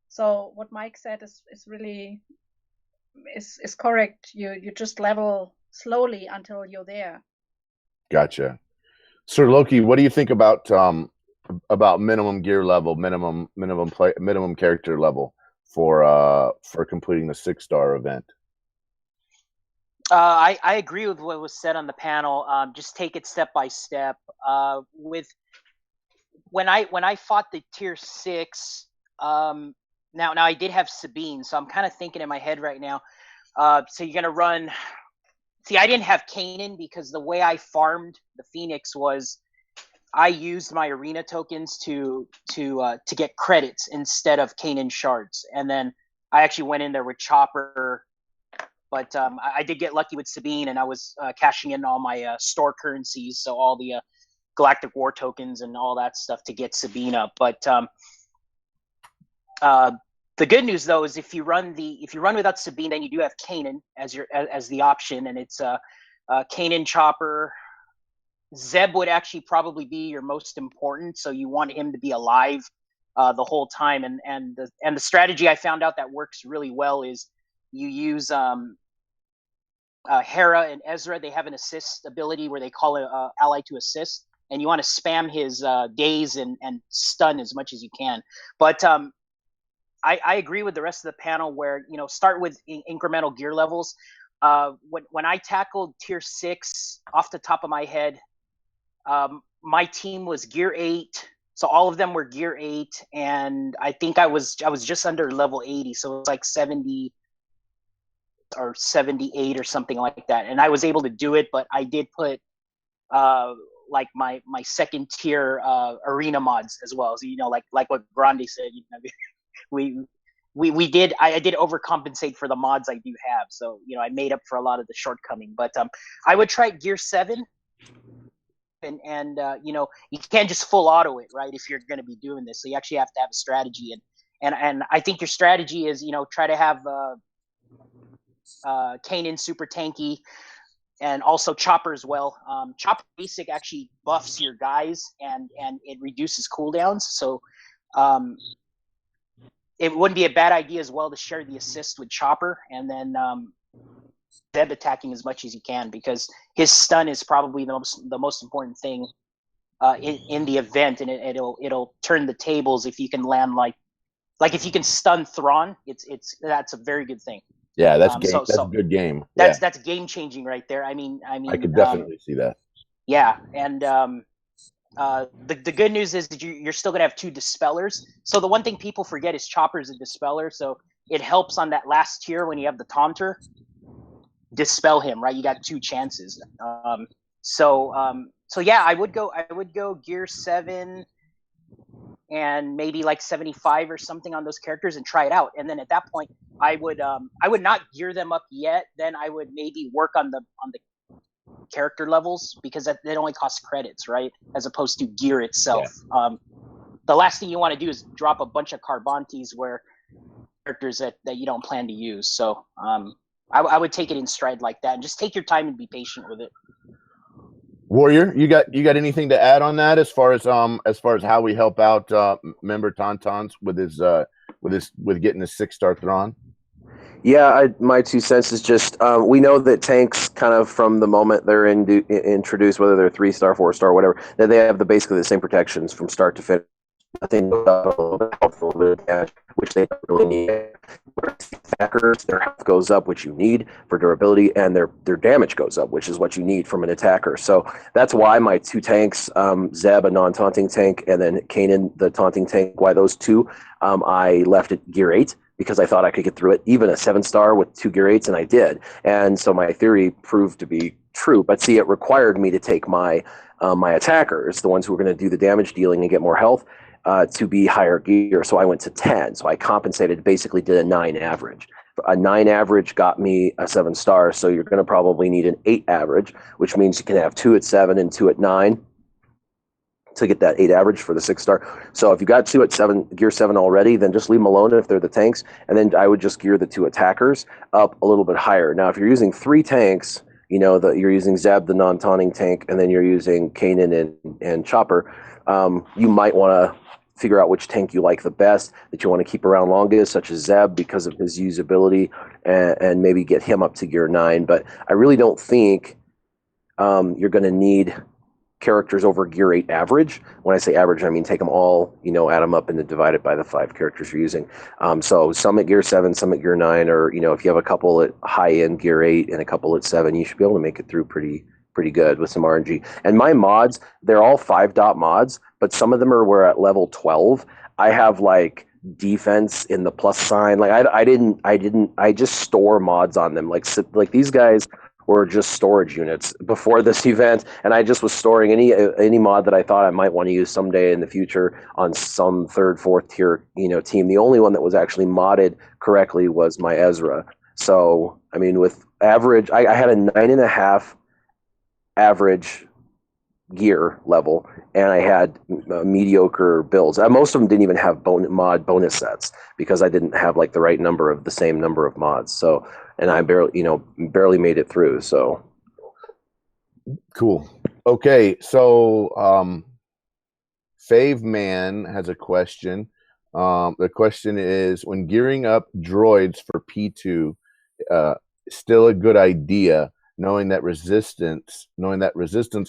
D: So what Mike said is really is correct. You just level slowly until you're there.
G: Gotcha. Sir Loki, what do you think about minimum gear level, minimum character level for completing the 6-star event?
E: I agree with what was said on the panel. Just take it step by step. With when I fought the tier 6, now I did have Sabine, so I'm kind of thinking in my head right now. So you're gonna run. See, I didn't have Kanan because the way I farmed the Phoenix was I used my arena tokens to get credits instead of Kanan shards, and then I actually went in there with Chopper. But I did get lucky with Sabine, and I was cashing in all my store currencies, so all the Galactic War tokens and all that stuff to get Sabine up. But the good news though is if you run without Sabine, then you do have Kanan as the option, and it's Kanan, Chopper. Zeb would actually probably be your most important, so you want him to be alive the whole time. And the strategy I found out that works really well is you use Hera and Ezra. They have an assist ability where they call it ally to assist, and you want to spam his daze and stun as much as you can. But I agree with the rest of the panel where, start with incremental gear levels. When I tackled tier 6 off the top of my head, my team was gear 8. So all of them were gear 8, and I think I was just under level 80. So it was like 70 or 78 or something like that. And I was able to do it, but I did put like my second tier arena mods as well. So, like what Grande said, we did I did overcompensate for the mods I do have. So, I made up for a lot of the shortcoming. But I would try gear 7. And you can't just full auto it, right, if you're going to be doing this. So you actually have to have a strategy, and I think your strategy is try to have Kanan super tanky, and also Chopper as well. Chopper basic actually buffs your guys, and it reduces cooldowns, so it wouldn't be a bad idea as well to share the assist with Chopper, and then Zeb attacking as much as you can, because his stun is probably the most important thing in the event, and it'll turn the tables if you can land like if you can stun Thrawn. That's a very good thing.
G: Yeah, that's game. That's a good game.
E: That's game changing right there. I mean,
G: I could definitely see that.
E: Yeah, and the good news is that you're still gonna have 2 dispellers. So the one thing people forget is Chopper's a dispeller, so it helps on that last tier when you have the Taunter. Dispel him, right? You got 2 chances. So yeah, I would go gear 7 and maybe like 75 or something on those characters and try it out. And then at that point, I would not gear them up yet. Then I would maybe work on the character levels, because that only costs credits, right? As opposed to gear itself. Yeah. The last thing you want to do is drop a bunch of Carbantes where characters that you don't plan to use. So I would take it in stride like that, and just take your time and be patient with it.
G: Warrior, you got anything to add on that as far as how we help out member Tauntauns with getting the 6-star Thrawn?
F: Yeah, my 2 cents is just we know that tanks, kind of from the moment they're introduced, whether they're 3-star, 4-star, whatever, that they have basically the same protections from start to finish. Nothing goes up, a little bit of damage, which they don't really need. attackers, their health goes up, which you need for durability, and their damage goes up, which is what you need from an attacker. So that's why my 2 tanks, Zeb, a non-taunting tank, and then Kanan, the taunting tank, why those 2, I left at gear 8, because I thought I could get through it, even a 7-star with 2 gear 8s, and I did. And so my theory proved to be true. But see, it required me to take my attackers, the ones who were going to do the damage dealing and get more health, to be higher gear. So I went to 10. So I compensated, basically did a 9 average. A 9 average got me a 7-star. So you're going to probably need an 8 average, which means you can have 2 at 7 and 2 at 9 to get that 8 average for the 6-star. So if you got 2 at 7, gear 7 already, then just leave them alone if they're the tanks. And then I would just gear the 2 attackers up a little bit higher. Now, if you're using 3 tanks, you're using Zeb, the non-taunting tank, and then you're using Kanan and Chopper, you might want to figure out which tank you like the best, that you want to keep around longest, such as Zeb because of his usability, and maybe get him up to gear 9. But I really don't think you're going to need characters over gear 8 average. When I say average, I mean take them all, add them up and then divide it by the 5 characters you're using. So some at gear 7, some at gear 9, or if you have a couple at high end gear 8 and a couple at 7, you should be able to make it through pretty good with some RNG. And my mods, they're all 5-dot mods, but some of them were at level 12. I have like defense in the plus sign. Like I just store mods on them. Like these guys were just storage units before this event, and I just was storing any mod that I thought I might want to use someday in the future on some 3rd, 4th tier team. The only one that was actually modded correctly was my Ezra. So I mean, with average, I had a 9.5 average gear level, and I had mediocre builds. Most of them didn't even have mod bonus sets because I didn't have like the right number of the same number of mods. So, and I barely made it through. So
G: cool. Okay, so Fave Man has a question. The question is, when gearing up droids for P2, still a good idea, knowing that resistance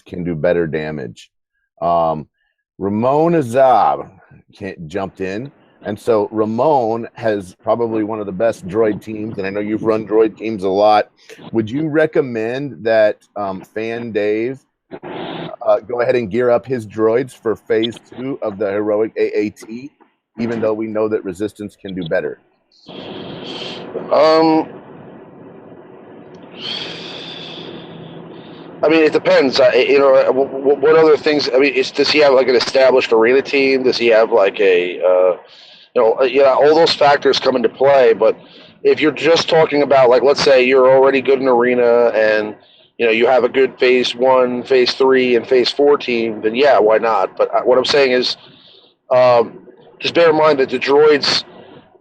G: can do better damage. Ramon Azab jumped in, and so Ramon has probably one of the best droid teams, and I know you've run droid teams a lot. Would you recommend that Fan Dave go ahead and gear up his droids for phase 2 of the heroic AAT, even though we know that resistance can do better?
H: I mean, it depends. What other things? I mean, does he have like an established arena team? Does he have like all those factors come into play. But if you're just talking about, like, let's say you're already good in arena and you have a good phase 1, phase 3, and phase 4 team, then yeah, why not? But what I'm saying is, just bear in mind that the droids,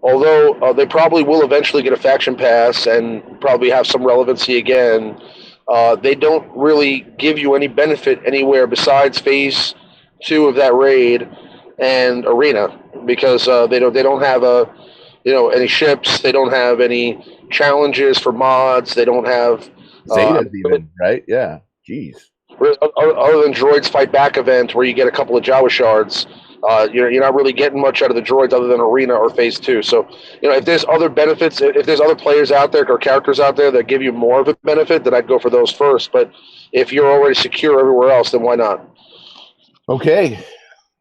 H: although they probably will eventually get a faction pass and probably have some relevancy again, they don't really give you any benefit anywhere besides phase 2 of that raid and arena, because they don't have any ships, they don't have any challenges for mods, they don't have
G: Zeta even, right? Yeah. Jeez.
H: Other than Droids Fight Back event where you get a couple of Jawa shards, you're not really getting much out of the droids other than arena or phase 2. So if there's other benefits, if there's other players out there or characters out there that give you more of a benefit, then I'd go for those first. But if you're already secure everywhere else, then why not?
G: Okay.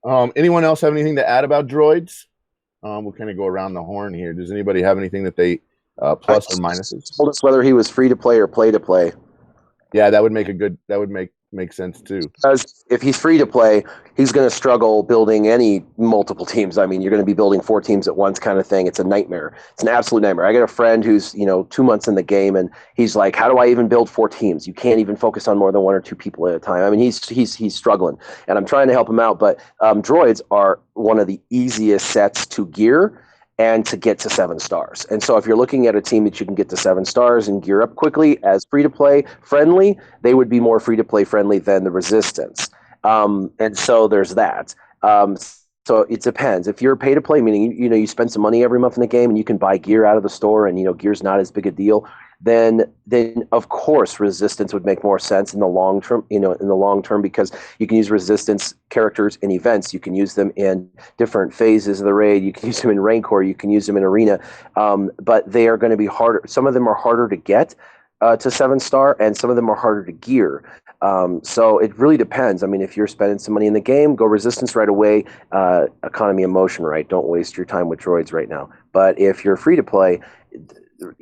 G: Anyone else have anything to add about droids? We'll kind of go around the horn here. Does anybody have anything that they plus or minuses?
F: Told us whether he was free to play or play to play.
G: Yeah, that would make sense too.
F: Because if he's free to play, he's going to struggle building any multiple teams. I mean, you're going to be building 4 teams at once kind of thing. It's a nightmare. It's an absolute nightmare. I got a friend who's 2 months in the game, and he's like, "How do I even build 4 teams? You can't even focus on more than 1 or 2 people at a time." I mean, he's struggling, and I'm trying to help him out. But droids are one of the easiest sets to gear and to get to 7 stars. And so if you're looking at a team that you can get to 7 stars and gear up quickly as free-to-play friendly, they would be more free-to-play friendly than the Resistance. And so there's that. So it depends. If you're pay-to-play, meaning you spend some money every month in the game and you can buy gear out of the store and gear's not as big a deal, then of course resistance would make more sense in the long term. In the long term, because you can use resistance characters in events. You can use them in different phases of the raid. You can use them in Rancor. You can use them in Arena. But they are going to be harder. Some of them are harder to get to 7-star, and some of them are harder to gear. So it really depends. I mean, if you're spending some money in the game, go resistance right away. Economy of motion, right? Don't waste your time with droids right now. But if you're free to play,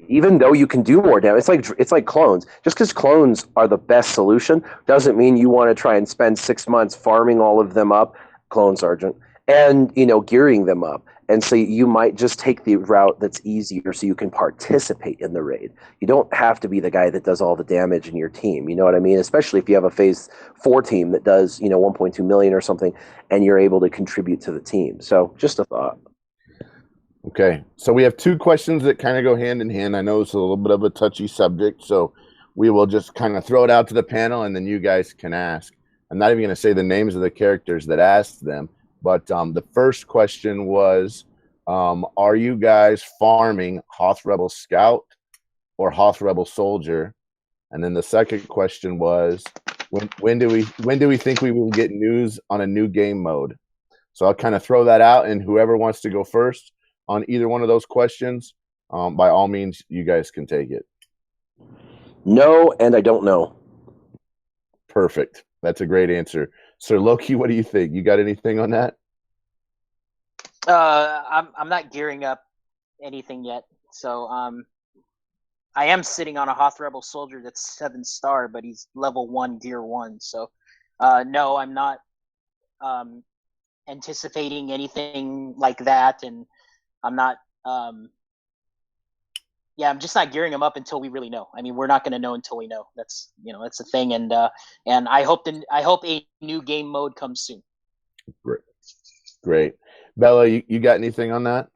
F: even though you can do more damage, it's like clones. Just because clones are the best solution doesn't mean you want to try and spend 6 months farming all of them up, clone sergeant, and gearing them up. And so you might just take the route that's easier so you can participate in the raid. You don't have to be the guy that does all the damage in your team. You know what I mean? Especially if you have a phase 4 team that does 1.2 million or something, and you're able to contribute to the team. So just a thought.
G: Okay, so we have 2 questions that kind of go hand in hand. I know it's a little bit of a touchy subject, so we will just kind of throw it out to the panel, and then you guys can ask. I'm not even going to say the names of the characters that asked them, but the first question was, are you guys farming Hoth Rebel Scout or Hoth Rebel Soldier? And then the second question was, when do we think we will get news on a new game mode? So I'll kind of throw that out, and whoever wants to go first on either one of those questions, by all means, you guys can take it.
F: No, and I don't know.
G: Perfect. That's a great answer. Sir Loki, what do you think? You got anything on that?
E: I'm not gearing up anything yet. So I am sitting on a Hoth Rebel Soldier that's 7-star, but he's level 1, gear 1. So no, I'm not anticipating anything like that, and I'm not. I'm just not gearing him up until we really know. I mean, we're not going to know until we know. That's that's the thing, and I hope a new game mode comes soon.
G: Great. Bella, you got anything on that?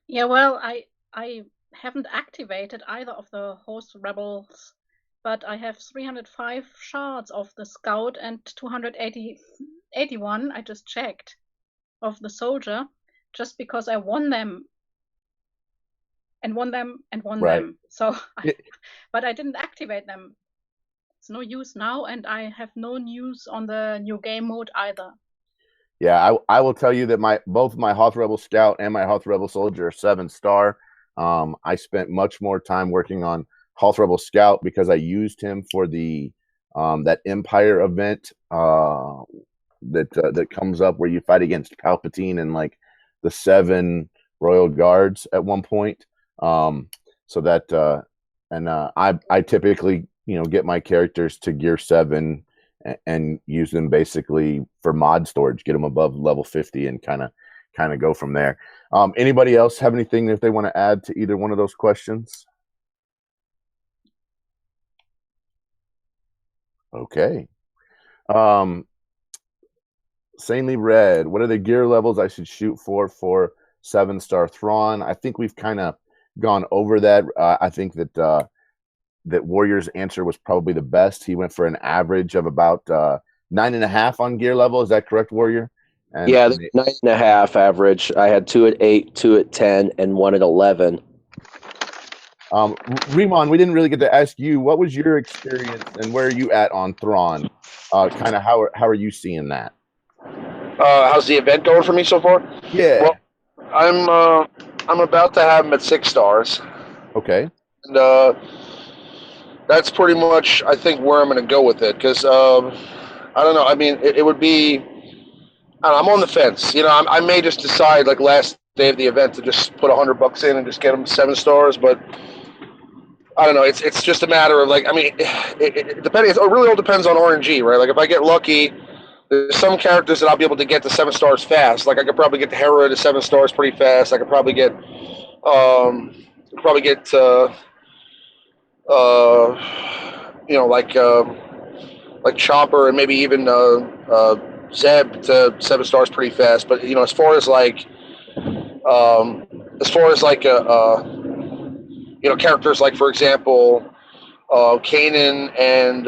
D: Yeah, well, I haven't activated either of the Hoth Rebels, but I have 305 shards of the Scout and 281. I just checked, of the Soldier, just because I won them. And won them. So, but I didn't activate them. It's no use now, and I have no news on the new game mode either.
G: Yeah, I will tell you that both my Hoth Rebel Scout and my Hoth Rebel Soldier are 7-star. I spent much more time working on Hoth Rebel Scout because I used him for the that Empire event that comes up where you fight against Palpatine and like the 7 Royal Guards at one point. So that I typically get my characters to gear 7 and use them basically for mod storage, get them above level 50 and kind of go from there. Anybody else have anything if they want to add to either one of those questions? Okay. Sanely Red, what are the gear levels I should shoot for 7-star Thrawn? I think we've kind of gone over that. I think that Warrior's answer was probably the best. He went for an average of about 9.5 on gear level. Is that correct, Warrior? And
F: 9.5 average. I had 2 at 8, 2 at 10, and 1 at 11.
G: Riemann, we didn't really get to ask you, what was your experience and where are you at on Thrawn? Kind of how are you seeing that?
H: How's the event going for me so far?
G: Yeah.
H: Well, I'm about to have him at 6 stars.
G: Okay.
H: And that's pretty much, I think, where I'm going to go with it. Because, I don't know. I mean, it would be... I'm on the fence. I may just decide, like, last day of the event to just put $100 in and just get him 7 stars. But, I don't know. It's just a matter of, like, I mean, it really all depends on RNG, right? Like, if I get lucky... There's some characters that I'll be able to get to 7 stars fast. Like I could probably get the Hera to 7 stars pretty fast. I could probably get, like Chopper and maybe even Zeb to 7 stars pretty fast. But as far as characters like, for example, Kanan and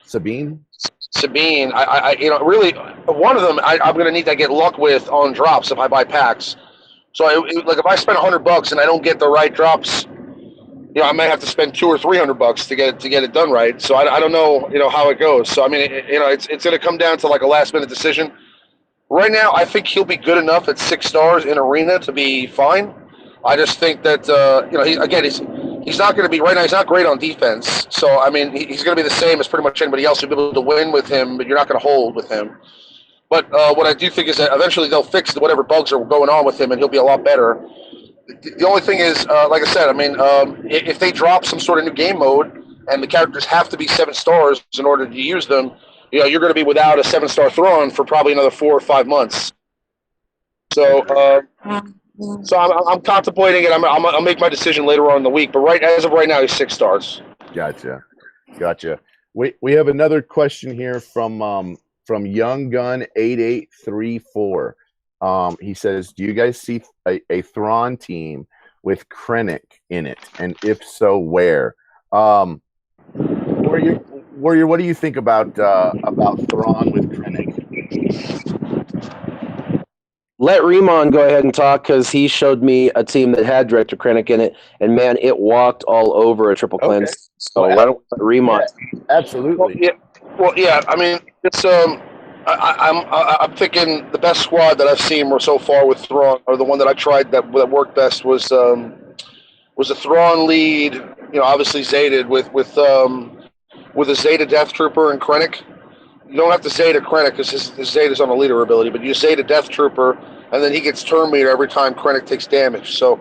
H: Sabine, I really one of them I'm going to need to get luck with on drops if I buy packs. So like if I spend $100 and I don't get the right drops, I might have to spend $200 or $300 to get it done right. So I don't know, how it goes. So I mean, it's going to come down to like a last minute decision. Right now, I think he'll be good enough at 6 stars in arena to be fine. I just think that he's not going to be right now. He's not great on defense. So I mean, he's going to be the same as pretty much anybody else. You'll be able to win with him, but you're not going to hold with him. But what I do think is that eventually they'll fix whatever bugs are going on with him, and he'll be a lot better. The only thing is, like I said, I mean, if they drop some sort of new game mode and the characters have to be 7 stars in order to use them, you're going to be without a 7-star Thrawn for probably another 4 or 5 months. So, I'm contemplating it. I'll make my decision later on in the week. But as of right now, he's 6 stars.
G: Gotcha. We have another question here from Young Gun 8834. He says, "Do you guys see a Thrawn team with Krennic in it, and if so, where?" Warrior, what do you think about Thrawn with Krennic?
F: Let Remon go ahead and talk, because he showed me a team that had Director Krennic in it, and man, it walked all over a triple cleanse.
G: Okay.
F: So why don't Remon?
G: Yeah, absolutely.
H: Well, yeah. I mean, it's I'm thinking the best squad that I've seen so far with Thrawn, or the one that I tried that worked best, was a Thrawn lead. Obviously Zeta with a Zeta Death Trooper and Krennic. You don't have to Zeta Krennic because his Zeta's on a leader ability, but you Zeta Death Trooper, and then he gets turn meter every time Krennic takes damage. So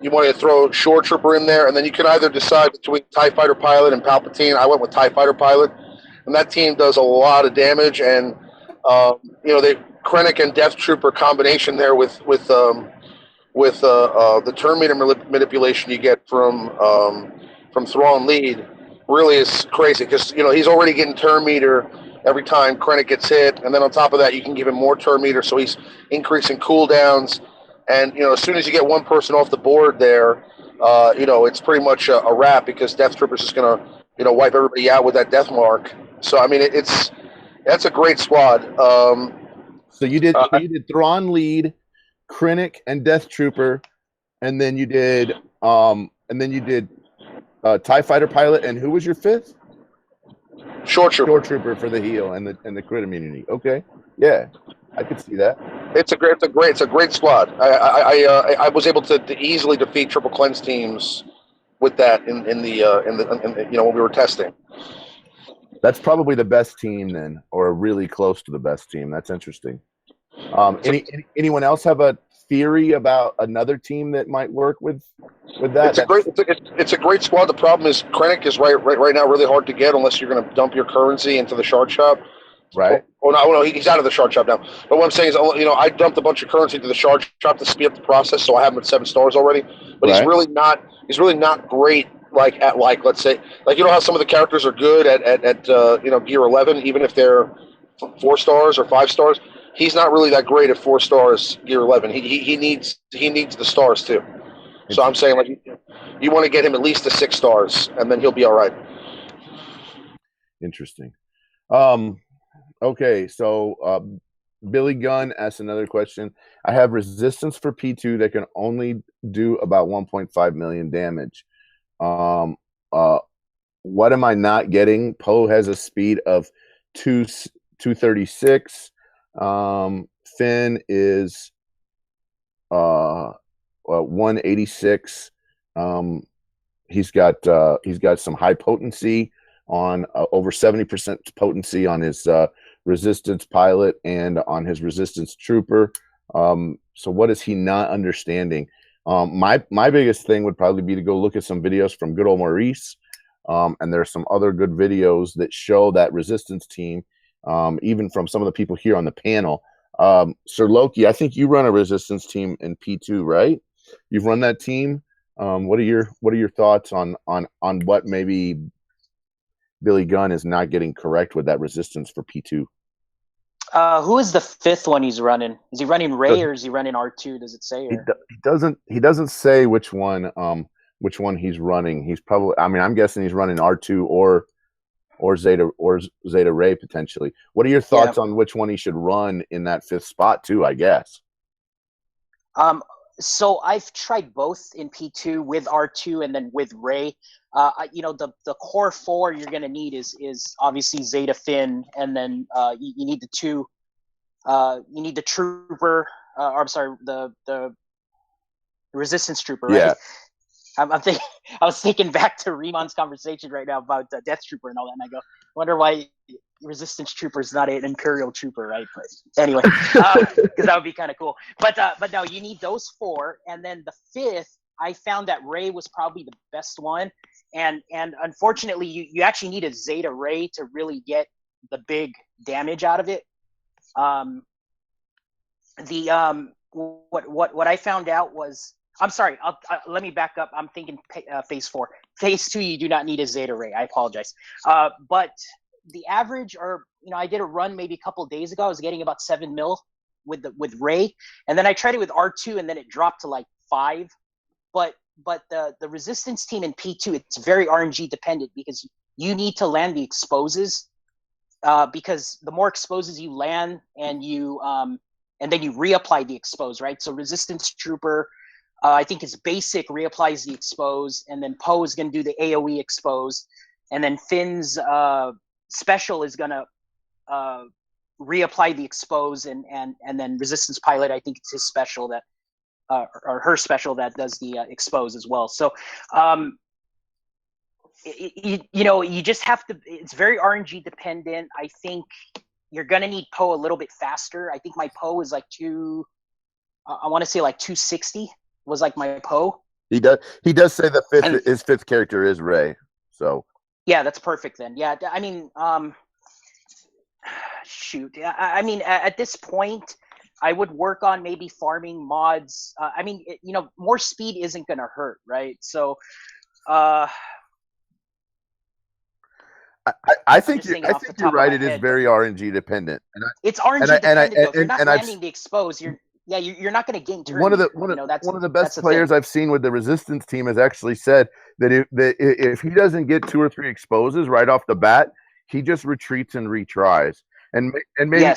H: you want to throw Shore Trooper in there, and then you can either decide between TIE Fighter Pilot and Palpatine. I went with TIE Fighter Pilot, and that team does a lot of damage. And the Krennic and Death Trooper combination there with the turn meter manipulation you get from Thrawn lead really is crazy, because he's already getting turn meter every time Krennic gets hit, and then on top of that you can give him more turn meter, so he's increasing cooldowns. And as soon as you get one person off the board there, it's pretty much a wrap, because Death Trooper's just gonna wipe everybody out with that death mark. So I mean, that's a great squad.
G: So you did Thrawn lead, Krennic and Death Trooper, and then you did TIE Fighter Pilot, and who was your 5th?
H: Shore Trooper.
G: Shore Trooper for the heal and the crit immunity. Okay, yeah, I could see that.
H: It's a great squad. I was able to easily defeat triple cleanse teams with that in when we were testing.
G: That's probably the best team then, or really close to the best team. That's interesting. Anyone else have a theory about another team that might work with that?
H: It's a great squad. The problem is Krennic is right now really hard to get unless you're going to dump your currency into the shard shop.
G: Right.
H: No, he's out of the shard shop now. But what I'm saying is, I dumped a bunch of currency into the shard shop to speed up the process, so I have him at 7 stars already. But
G: right.
H: He's really not great. Let's say, how some of the characters are good at gear 11, even if they're 4 stars or 5 stars. He's not really that great at 4 stars gear 11. He needs the stars too. So I'm saying, you want to get him at least to 6 stars, and then he'll be all right.
G: Interesting. Okay, so Billy Gunn asked another question. I have resistance for P2 that can only do about 1.5 million damage. What am I not getting? Poe has a speed of 236. Finn is 186. He's got some high potency on over 70% potency on his resistance pilot and on his resistance trooper. So what is he not understanding? My biggest thing would probably be to go look at some videos from good old Maurice. And there's some other good videos that show that resistance team, even from some of the people here on the panel. Sir Loki, I think you run a resistance team in P2, right? You've run that team. What are your thoughts on what maybe Billy Gunn is not getting correct with that resistance for P2?
E: Who is the 5th one he's running? Is he running Rey or is he running R2? Does it say? Or?
G: He doesn't say which one he's running. He's probably, I'm guessing he's running R2 or Zeta Rey potentially. What are your thoughts on which one he should run in that 5th spot too, I guess?
E: So I've tried both in P2 with R2 and then with Ray. The core 4 you're gonna need is obviously Zeta, Finn, and then you need the two. You need the trooper. Or I'm sorry, the resistance trooper, right?
G: Yeah.
E: I'm thinking. I was thinking back to Remon's conversation right now about Death Trooper and all that, and I go, wonder why Resistance Trooper is not an Imperial Trooper, right? But anyway, because that would be kind of cool. But no, you need those 4, and then the 5th, I found that Ray was probably the best one, and unfortunately, you actually need a Zeta Ray to really get the big damage out of it. What I found out was, I'm sorry. Let me back up. I'm thinking phase 4. Phase 2, you do not need a Zeta Ray. I apologize. But the average, or I did a run maybe a couple of days ago. I was getting about 7 mil with Ray, and then I tried it with R2, and then it dropped to like 5. But the resistance team in P2, it's very RNG dependent because you need to land the exposes. Because the more exposes you land, and then you reapply the expose, right? So resistance trooper, I think his basic reapplies the expose, and then Poe is going to do the AoE expose, and then Finn's special is going to reapply the expose, and then resistance pilot, I think it's his special that or her special that does the expose as well. So you just have to. It's very RNG dependent. I think you're gonna need Poe a little bit faster. I think my Poe is like I want to say like 260 was like my Poe.
G: He does say his 5th character is Ray. So
E: yeah, that's perfect then. Yeah, I mean, shoot. I mean, at this point, I would work on maybe farming mods. I mean, more speed isn't gonna hurt, right? So,
G: I think you're right. It is very RNG dependent.
E: It's RNG dependent. If you're not landing the expose, you're not going to gain turn.
G: One of the best players I've seen with the resistance team has actually said that if he doesn't get 2 or 3 exposes right off the bat, he just retreats and retries. And maybe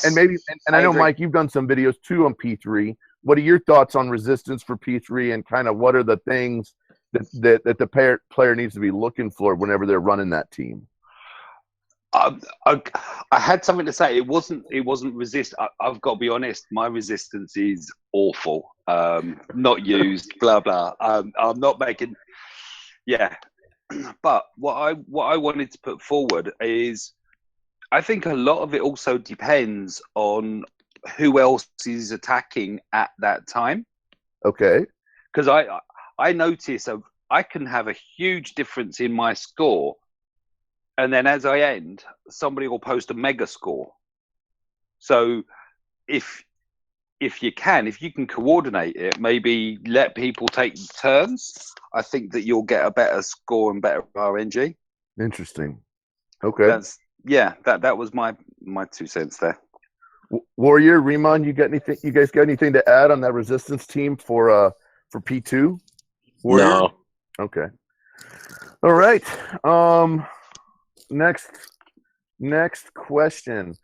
G: I know, Mike, you've done some videos too on P3. What are your thoughts on resistance for P3, and kind of what are the things that the player needs to be looking for whenever they're running that team?
B: I had something to say. It wasn't resist. I've got to be honest. My resistance is awful. Not used. Blah blah. I'm not making. Yeah, but what I wanted to put forward is, I think a lot of it also depends on who else is attacking at that time.
G: Okay.
B: Because I notice I can have a huge difference in my score. And then as I end, somebody will post a mega score. So if you can coordinate it, maybe let people take turns, I think that you'll get a better score and better RNG.
G: Interesting. Okay.
B: That was my 2 cents there.
G: Warrior, Remon, you guys got anything to add on that resistance team for P2? Warrior?
F: No.
G: Okay. All right. Next question.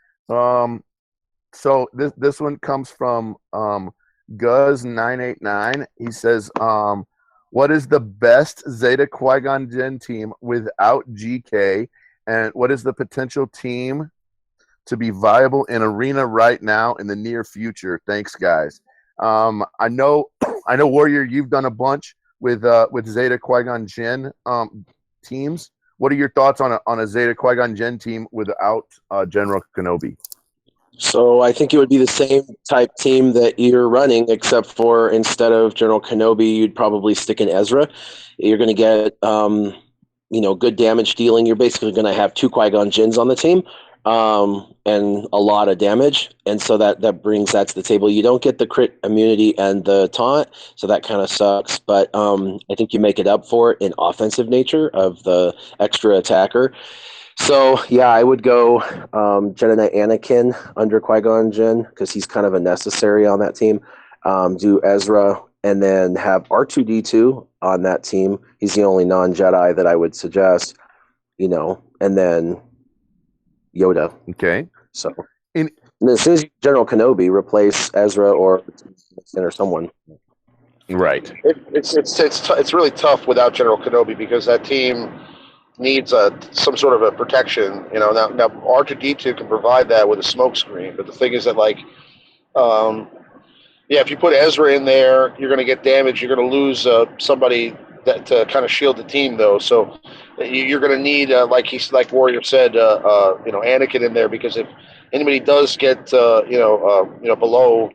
G: So this one comes from Guz989. He says, what is the best Zeta Qui-Gon Jinn team without GK, and what is the potential team to be viable in Arena right now in the near future? Thanks, guys. I know Warrior, you've done a bunch with Zeta Qui-Gon Jinn teams. What are your thoughts on a Zeta Qui-Gon Jinn team without General Kenobi?
F: So I think it would be the same type team that you're running, except for instead of General Kenobi, you'd probably stick in Ezra. You're going to get good damage dealing. You're basically going to have 2 Qui-Gon Jinns on the team, and a lot of damage, and so that brings that to the table. You don't get the crit immunity and the taunt, so that kind of sucks, but I think you make it up for it in offensive nature of the extra attacker. So yeah, I would go Jedi Knight Anakin under Qui-Gon Jinn, because he's kind of a necessary on that team. Do Ezra, and then have R2-D2 on that team. He's the only non-Jedi that I would suggest, and then Yoda.
G: Okay.
F: So And as soon as General Kenobi, replace Ezra or someone.
G: Right.
H: It's really tough without General Kenobi because that team needs some sort of a protection. Now R2D2 can provide that with a smoke screen, but the thing is that if you put Ezra in there, you're going to get damage. You're going to lose somebody that to kind of shield the team, though. So you're going to need, like Warrior said, Anakin in there, because if anybody does get below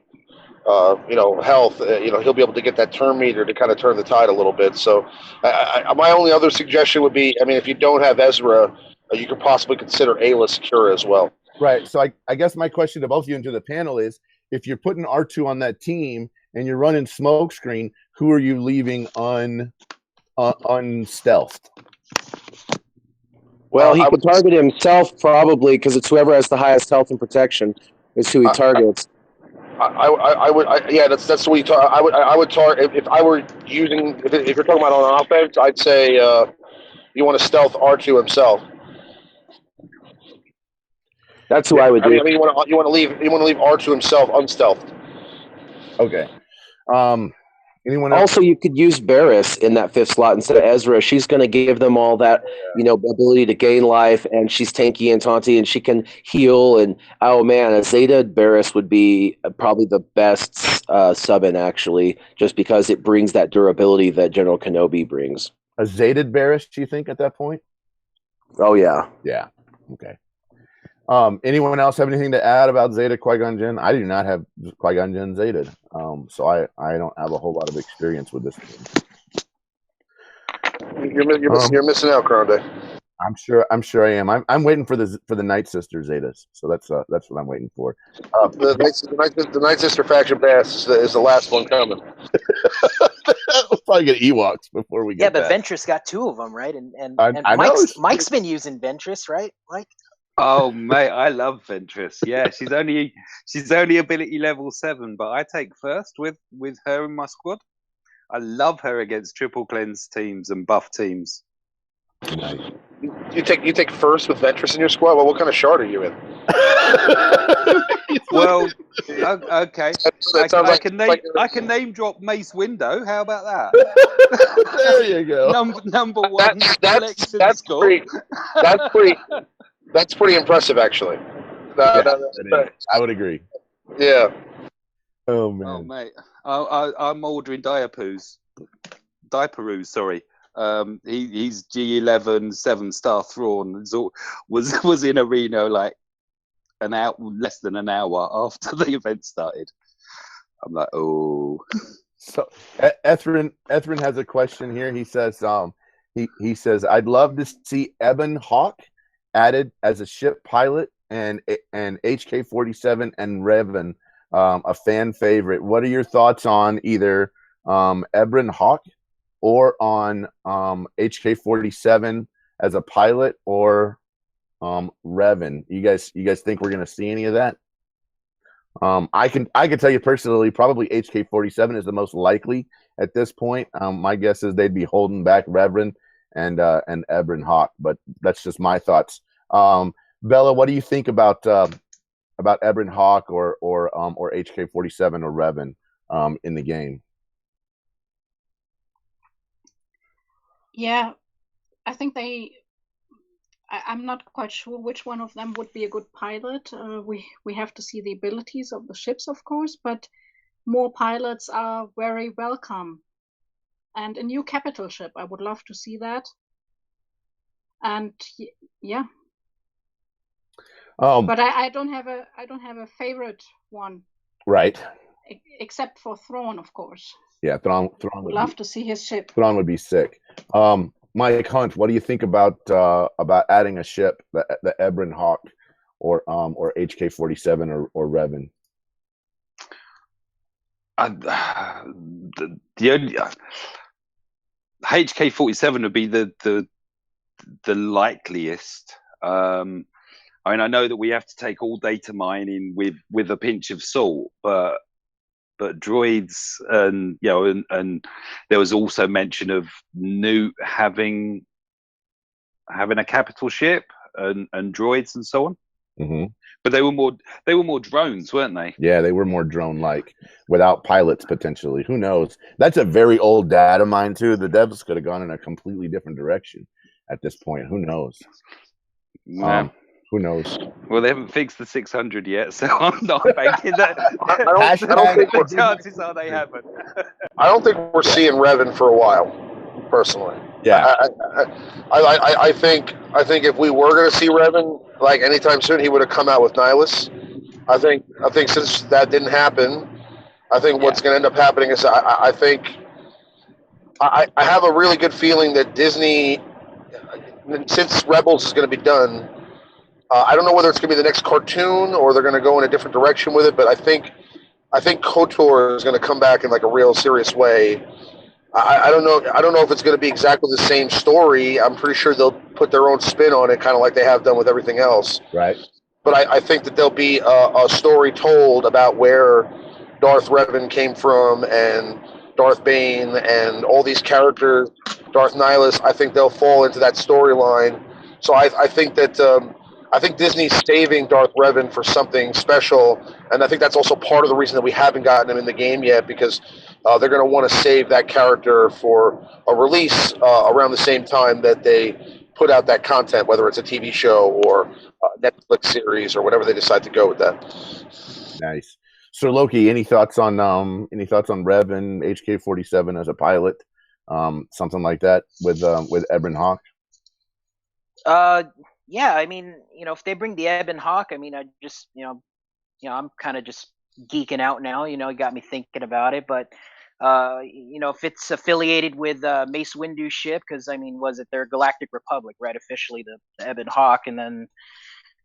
H: health, he'll be able to get that turn meter to kind of turn the tide a little bit. So my only other suggestion would be, if you don't have Ezra, you could possibly consider Ayla Secura as well.
G: Right. So I guess my question to both of you and to the panel is, if you're putting R2 on that team and you're running smokescreen, who are you leaving unstealthed?
F: Well, he can target himself probably, because it's whoever has the highest health and protection is who he targets.
H: That's the way you talk. I would target if I were using. If you're talking about on offense, I'd say you want to stealth R2 himself.
F: That's who I would do.
H: You want to leave R2 himself unstealthed.
G: Okay. Anyone else?
F: Also, you could use Barriss in that fifth slot instead of Ezra. She's going to give them all that, ability to gain life, and she's tanky and taunty, and she can heal. And oh man, a Zeta Barriss would be probably the best sub-in, actually, just because it brings that durability that General Kenobi brings.
G: A Zeta Barriss, do you think, at that point?
F: Oh yeah.
G: Yeah. Okay. Anyone else have anything to add about Zeta Qui-Gon Jinn? I do not have Qui-Gon Jinn Zeta, so I don't have a whole lot of experience with this game.
H: You're missing out, Grande.
G: I'm sure I am. I'm waiting for the Night Sister Zetas, so that's what I'm waiting for.
H: The Night Sister faction pass is the last one coming.
G: We'll probably get Ewoks before we get.
E: Yeah, but
G: that.
E: Ventress got 2 of them, right? And
G: I
E: Mike's been using Ventress, right, Mike?
B: Oh mate, I love Ventress. Yeah, she's only ability level 7, but I take first with her in my squad. I love her against triple cleanse teams and buff teams.
H: You take first with Ventress in your squad. Well, what kind of shard are you in?
B: Well, okay. I can name drop Mace Window. How about that?
G: There you go.
B: Number one.
H: That's pretty impressive, actually.
G: I would agree.
H: Yeah.
G: Oh man.
B: Oh mate, I'm ordering diaperoos. Sorry. He's G11 7-star Thrawn. Was in arena like less than an hour after the event started. I'm like, oh.
G: So Ethrin has a question here. He says, he says, I'd love to see Ebon Hawk added as a ship pilot, and HK-47 and Revan, a fan favorite. What are your thoughts on either Ebon Hawk or on HK-47 as a pilot, or Revan? You guys think we're gonna see any of that? I can tell you personally, probably HK-47 is the most likely at this point. My guess is they'd be holding back Revan and Ebon Hawk, but that's just my thoughts. Bella, what do you think about Ebon Hawk or HK-47 or Revan in the game?
D: Yeah, I think I'm not quite sure which one of them would be a good pilot. We have to see the abilities of the ships, of course, but more pilots are very welcome. And a new capital ship, I would love to see that. And yeah. But I don't have a favorite one.
G: Right.
D: Except for Thrawn, of course.
G: Yeah, Thrawn
D: would love to see his ship.
G: Thrawn would be sick. Mike Hunt, what do you think about adding a ship, the Ebon Hawk, or HK-47 or Revan?
B: The only HK-47 would be the likeliest. I know that we have to take all data mining with a pinch of salt, but droids and there was also mention of Newt having a capital ship and droids and so on.
G: Hmm.
B: But they were more drones, weren't they?
G: Yeah, they were more drone-like, without pilots potentially. Who knows? That's a very old data mine too. The devs could have gone in a completely different direction at this point. Who knows?
B: Yeah.
G: Who knows?
B: Well, they haven't fixed the 600 yet, so I'm not banking that.
H: I don't think
B: The chances are they haven't.
H: I don't think we're seeing Revan for a while, personally.
G: Yeah,
H: I think if we were going to see Revan like anytime soon, he would have come out with Nihilus. I think since that didn't happen, I think what's going to end up happening is I think I have a really good feeling that Disney, since Rebels is going to be done, I don't know whether it's going to be the next cartoon or they're going to go in a different direction with it, but I think KOTOR is going to come back in like a real serious way. I don't know. I don't know if it's going to be exactly the same story. I'm pretty sure they'll put their own spin on it, kind of like they have done with everything else.
G: right.
H: But I think that there'll be a story told about where Darth Revan came from and Darth Bane and all these characters, Darth Nihilus. I think they'll fall into that storyline. So I think that I think Disney's saving Darth Revan for something special, and I think that's also part of the reason that we haven't gotten him in the game yet, because they're going to want to save that character for a release around the same time that they put out that content, whether it's a TV show or Netflix series or whatever they decide to go with that.
G: Nice. So Loki, any thoughts on Rev and HK-47 as a pilot, something like that with Ebron Hawk?
E: Yeah, I mean, if they bring the Ebon Hawk, I mean, I just, I'm kind of just geeking out now. It got me thinking about it. But, if it's affiliated with Mace Windu's ship, because I mean, was it their Galactic Republic, right? Officially, the Ebon Hawk, and then,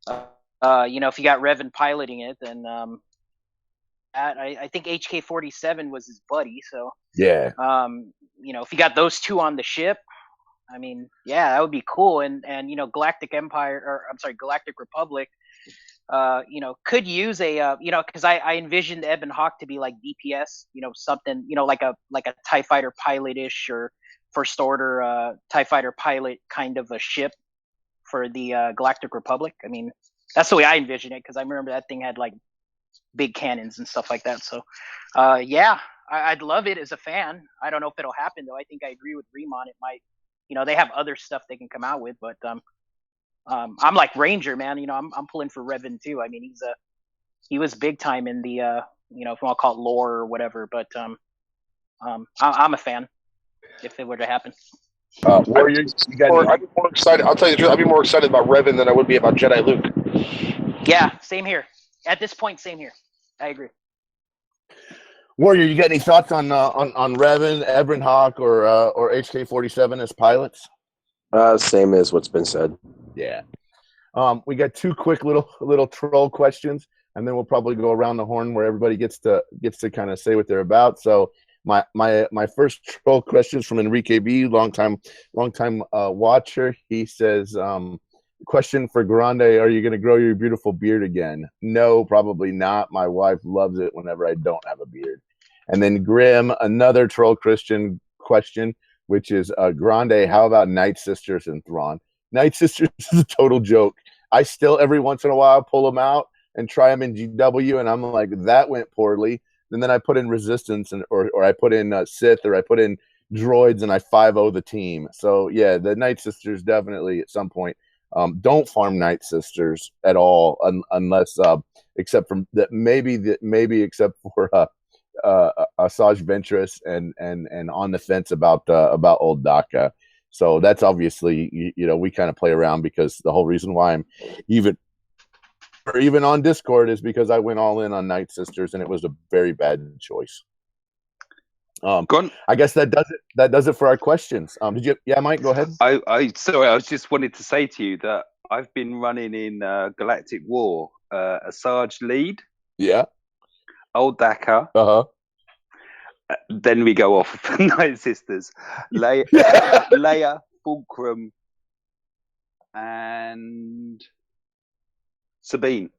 E: if you got Revan piloting it, then I think HK-47 was his buddy. So
G: Yeah.
E: if you got those two on the ship, I mean, yeah, that would be cool. And Galactic Empire, or I'm sorry, Galactic Republic, could use a, because I envisioned Ebon Hawk to be like DPS, something, like a TIE fighter pilot-ish or First Order TIE fighter pilot kind of a ship for the Galactic Republic. I mean, that's the way I envision it, because I remember that thing had like big cannons and stuff like that. So, yeah, I'd love it as a fan. I don't know if it'll happen though. I think I agree with Remon. It might. They have other stuff they can come out with, but I'm like Ranger, man. I'm pulling for Revan too. I mean, he was big time in the if you want to call it lore or whatever. But I'm a fan if it were to happen.
G: Warrior, you got
H: I'd be more excited. I'll tell you the truth. I'd be more excited about Revan than I would be about Jedi Luke.
E: Yeah, same here. At this point, same here. I agree.
G: Warrior, you got any thoughts on Revan, Ebron Hawk, or HK-47 as pilots?
F: Same as what's been said.
G: Yeah. We got two quick little troll questions, and then we'll probably go around the horn where everybody gets to kind of say what they're about. So my first troll question is from Enrique B, long time watcher. He says, question for Grande: are you going to grow your beautiful beard again? No, probably not. My wife loves it whenever I don't have a beard. And then Grim, another troll Christian question, which is Grande, how about Night Sisters and Thrawn? Night Sisters is a total joke. I still every once in a while pull them out and try them in GW, and I'm like, that went poorly. And then I put in Resistance, or I put in Sith, or I put in droids, and I 5-0 the team. So yeah, the Night Sisters definitely at some point. Don't farm Night Sisters at all, unless except from that maybe except for Asajj Ventress and on the fence about old Daka. So that's obviously we kind of play around, because the whole reason why I'm even on Discord is because I went all in on Night Sisters, and it was a very bad choice. I guess that does it for our questions. Did you? Yeah, Mike, go ahead.
B: I just wanted to say to you that I've been running in Galactic War Asajj lead.
G: Yeah.
B: Old Daka.
G: Uh-huh.
B: Then we go off for Night Sisters. Leia, Fulcrum, and Sabine.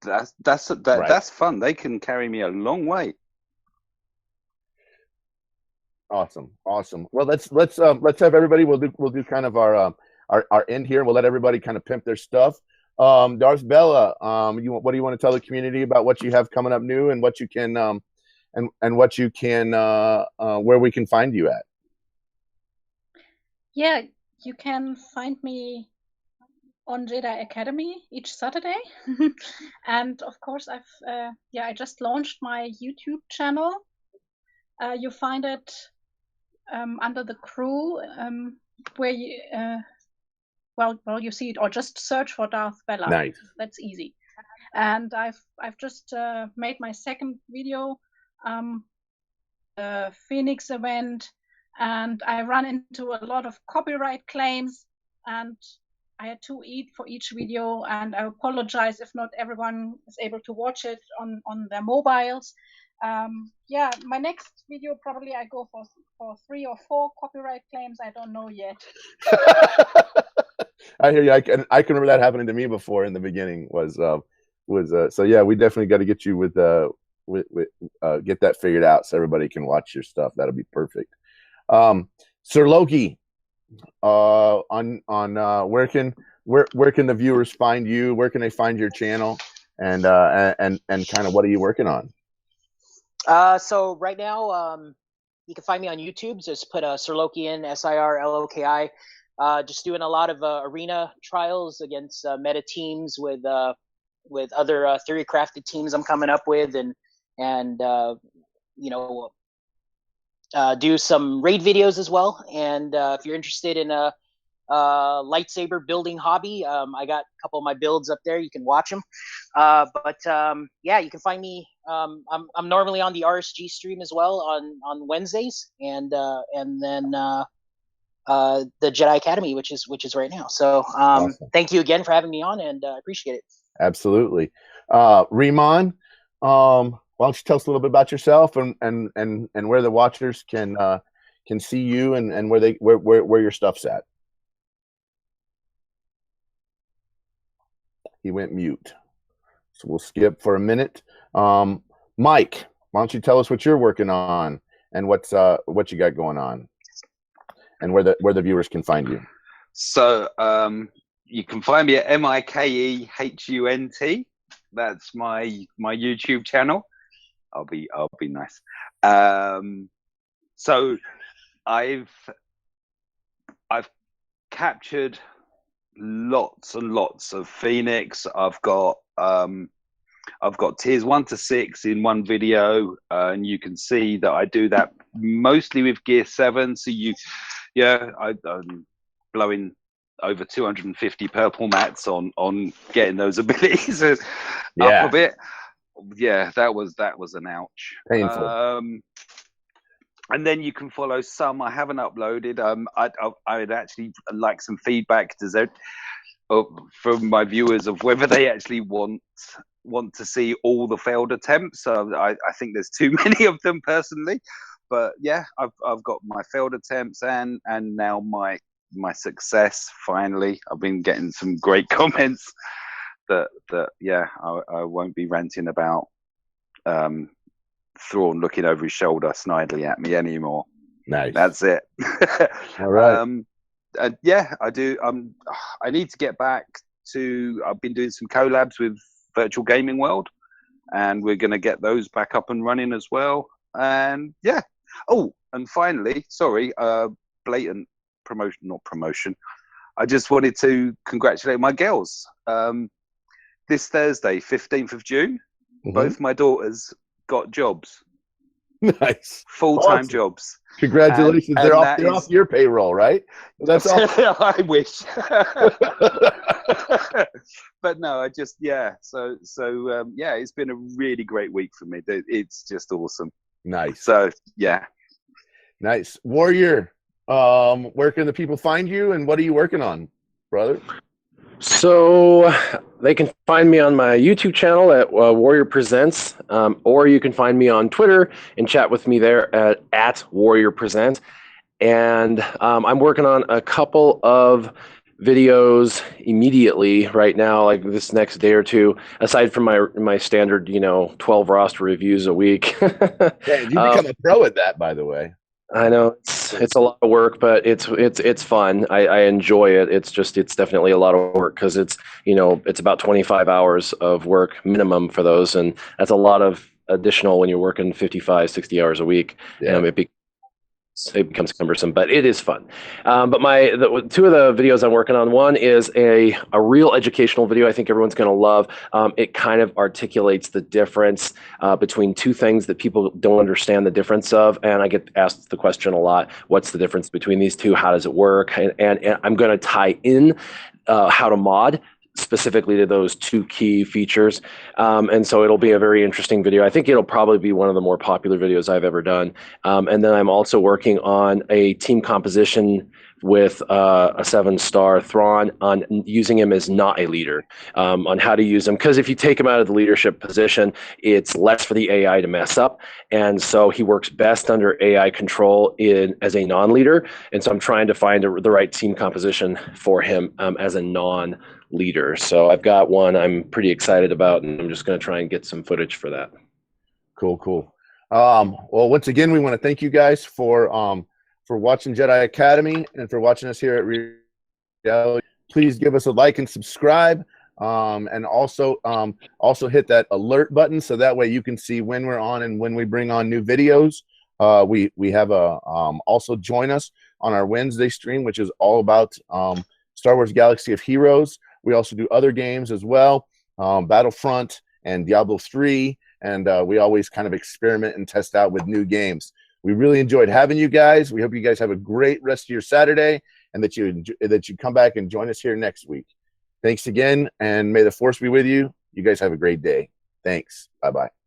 B: That's fun. They can carry me a long way.
G: Awesome. Well, let's have everybody. We'll do kind of our end here. We'll let everybody kind of pimp their stuff. Darth Bella, what do you want to tell the community about what you have coming up new and what you can and what you can where we can find you at?
D: Yeah, you can find me on Jedi Academy each Saturday, and of course I just launched my YouTube channel. You find it under the crew, where you you see it, or just search for Darth Bella.
G: Nice.
D: That's easy. And I've just made my second video, the Phoenix event, and I run into a lot of copyright claims, and I had to eat for each video, and I apologize if not everyone is able to watch it on their mobiles. My next video probably I go for 3 or 4 copyright claims. I don't know yet.
G: I hear you. I can remember that happening to me before in the beginning. So yeah, we definitely got to get you with get that figured out so everybody can watch your stuff. That'll be perfect. Sir Loki, on where can the viewers find you? Where can they find your channel? And kind of what are you working on?
E: So right now, you can find me on YouTube. Just put Sir Loki in, SIRLOKI. Just doing a lot of arena trials against meta teams with other theory crafted teams I'm coming up with, and do some raid videos as well. And if you're interested in a lightsaber building hobby, I got a couple of my builds up there. You can watch them. You can find me. I'm normally on the RSG stream as well on Wednesdays, and then the Jedi Academy, which is right now. So
G: Awesome.
E: Thank you again for having me on, and I appreciate it.
G: Absolutely. Riemann, why don't you tell us a little bit about yourself and where the watchers can see you and where your stuff's at? He went mute. So we'll skip for a minute. Mike, why don't you tell us what you're working on and what you got going on and where the viewers can find you?
B: So you can find me at MikeHunt. That's my YouTube channel. I'll be nice. So I've captured lots and lots of Phoenix. I've got tiers 1 to 6 in one video, and you can see that I do that mostly with gear 7. So I'm blowing over 250 purple mats on getting those abilities up a bit. Yeah, that was an ouch.
G: Painful.
B: And then you can follow some I haven't uploaded. I'd actually like some feedback from my viewers of whether they actually want to see all the failed attempts. I think there's too many of them personally, but yeah, I've got my failed attempts and now my success. Finally, I've been getting some great comments that I won't be ranting about Thrawn looking over his shoulder snidely at me anymore.
G: Nice.
B: That's it.
G: All right.
B: I do. I need to get back to. I've been doing some collabs with Virtual Gaming World, and we're going to get those back up and running as well. And yeah. Oh, and finally, sorry, blatant promotion, not promotion. I just wanted to congratulate my girls. This Thursday, 15th of June, both my daughters got jobs.
G: Nice.
B: Full-time jobs.
G: Congratulations. They're off your payroll, right? That's awesome.
B: I wish. But no, I just, So it's been a really great week for me. It's just awesome.
G: Nice.
B: So, yeah.
G: Nice. Warrior, where can the people find you and what are you working on, brother?
F: So they can find me on my YouTube channel at Warrior Presents, or you can find me on Twitter and chat with me there at Warrior Presents. And I'm working on a couple of videos immediately right now, like this next day or two, aside from my standard, 12 roster reviews a week.
G: Yeah, you become a pro at that, by the way.
F: I know. It's it's a lot of work, but it's fun. I enjoy it. It's definitely a lot of work because it's about 25 hours of work minimum for those, and that's a lot of additional when you're working 55, 60 hours a week.
G: Yeah.
F: It becomes cumbersome, but it is fun. But two of the videos I'm working on, one is a real educational video I think everyone's going to love. It kind of articulates the difference between two things that people don't understand the difference of, and I get asked the question a lot, what's the difference between these two? How does it work? And I'm going to tie in how to mod specifically to those two key features. And so it'll be a very interesting video. I think it'll probably be one of the more popular videos I've ever done. And then I'm also working on a team composition with a 7-star Thrawn on using him as not a leader, on how to use him. Because if you take him out of the leadership position, it's less for the AI to mess up. And so he works best under AI control as a non-leader. And so I'm trying to find the right team composition for him as a non-leader. So I've got one I'm pretty excited about, and I'm just going to try and get some footage for that.
G: Cool. Well, once again, we want to thank you guys for watching Jedi Academy and for watching us here at Reality. Please give us a like and subscribe, and also hit that alert button so that way you can see when we're on and when we bring on new videos. We have also join us on our Wednesday stream, which is all about Star Wars Galaxy of Heroes. We also do other games as well, Battlefront and Diablo 3, and we always kind of experiment and test out with new games. We really enjoyed having you guys. We hope you guys have a great rest of your Saturday, and that you come back and join us here next week. Thanks again, and may the Force be with you. You guys have a great day. Thanks. Bye-bye.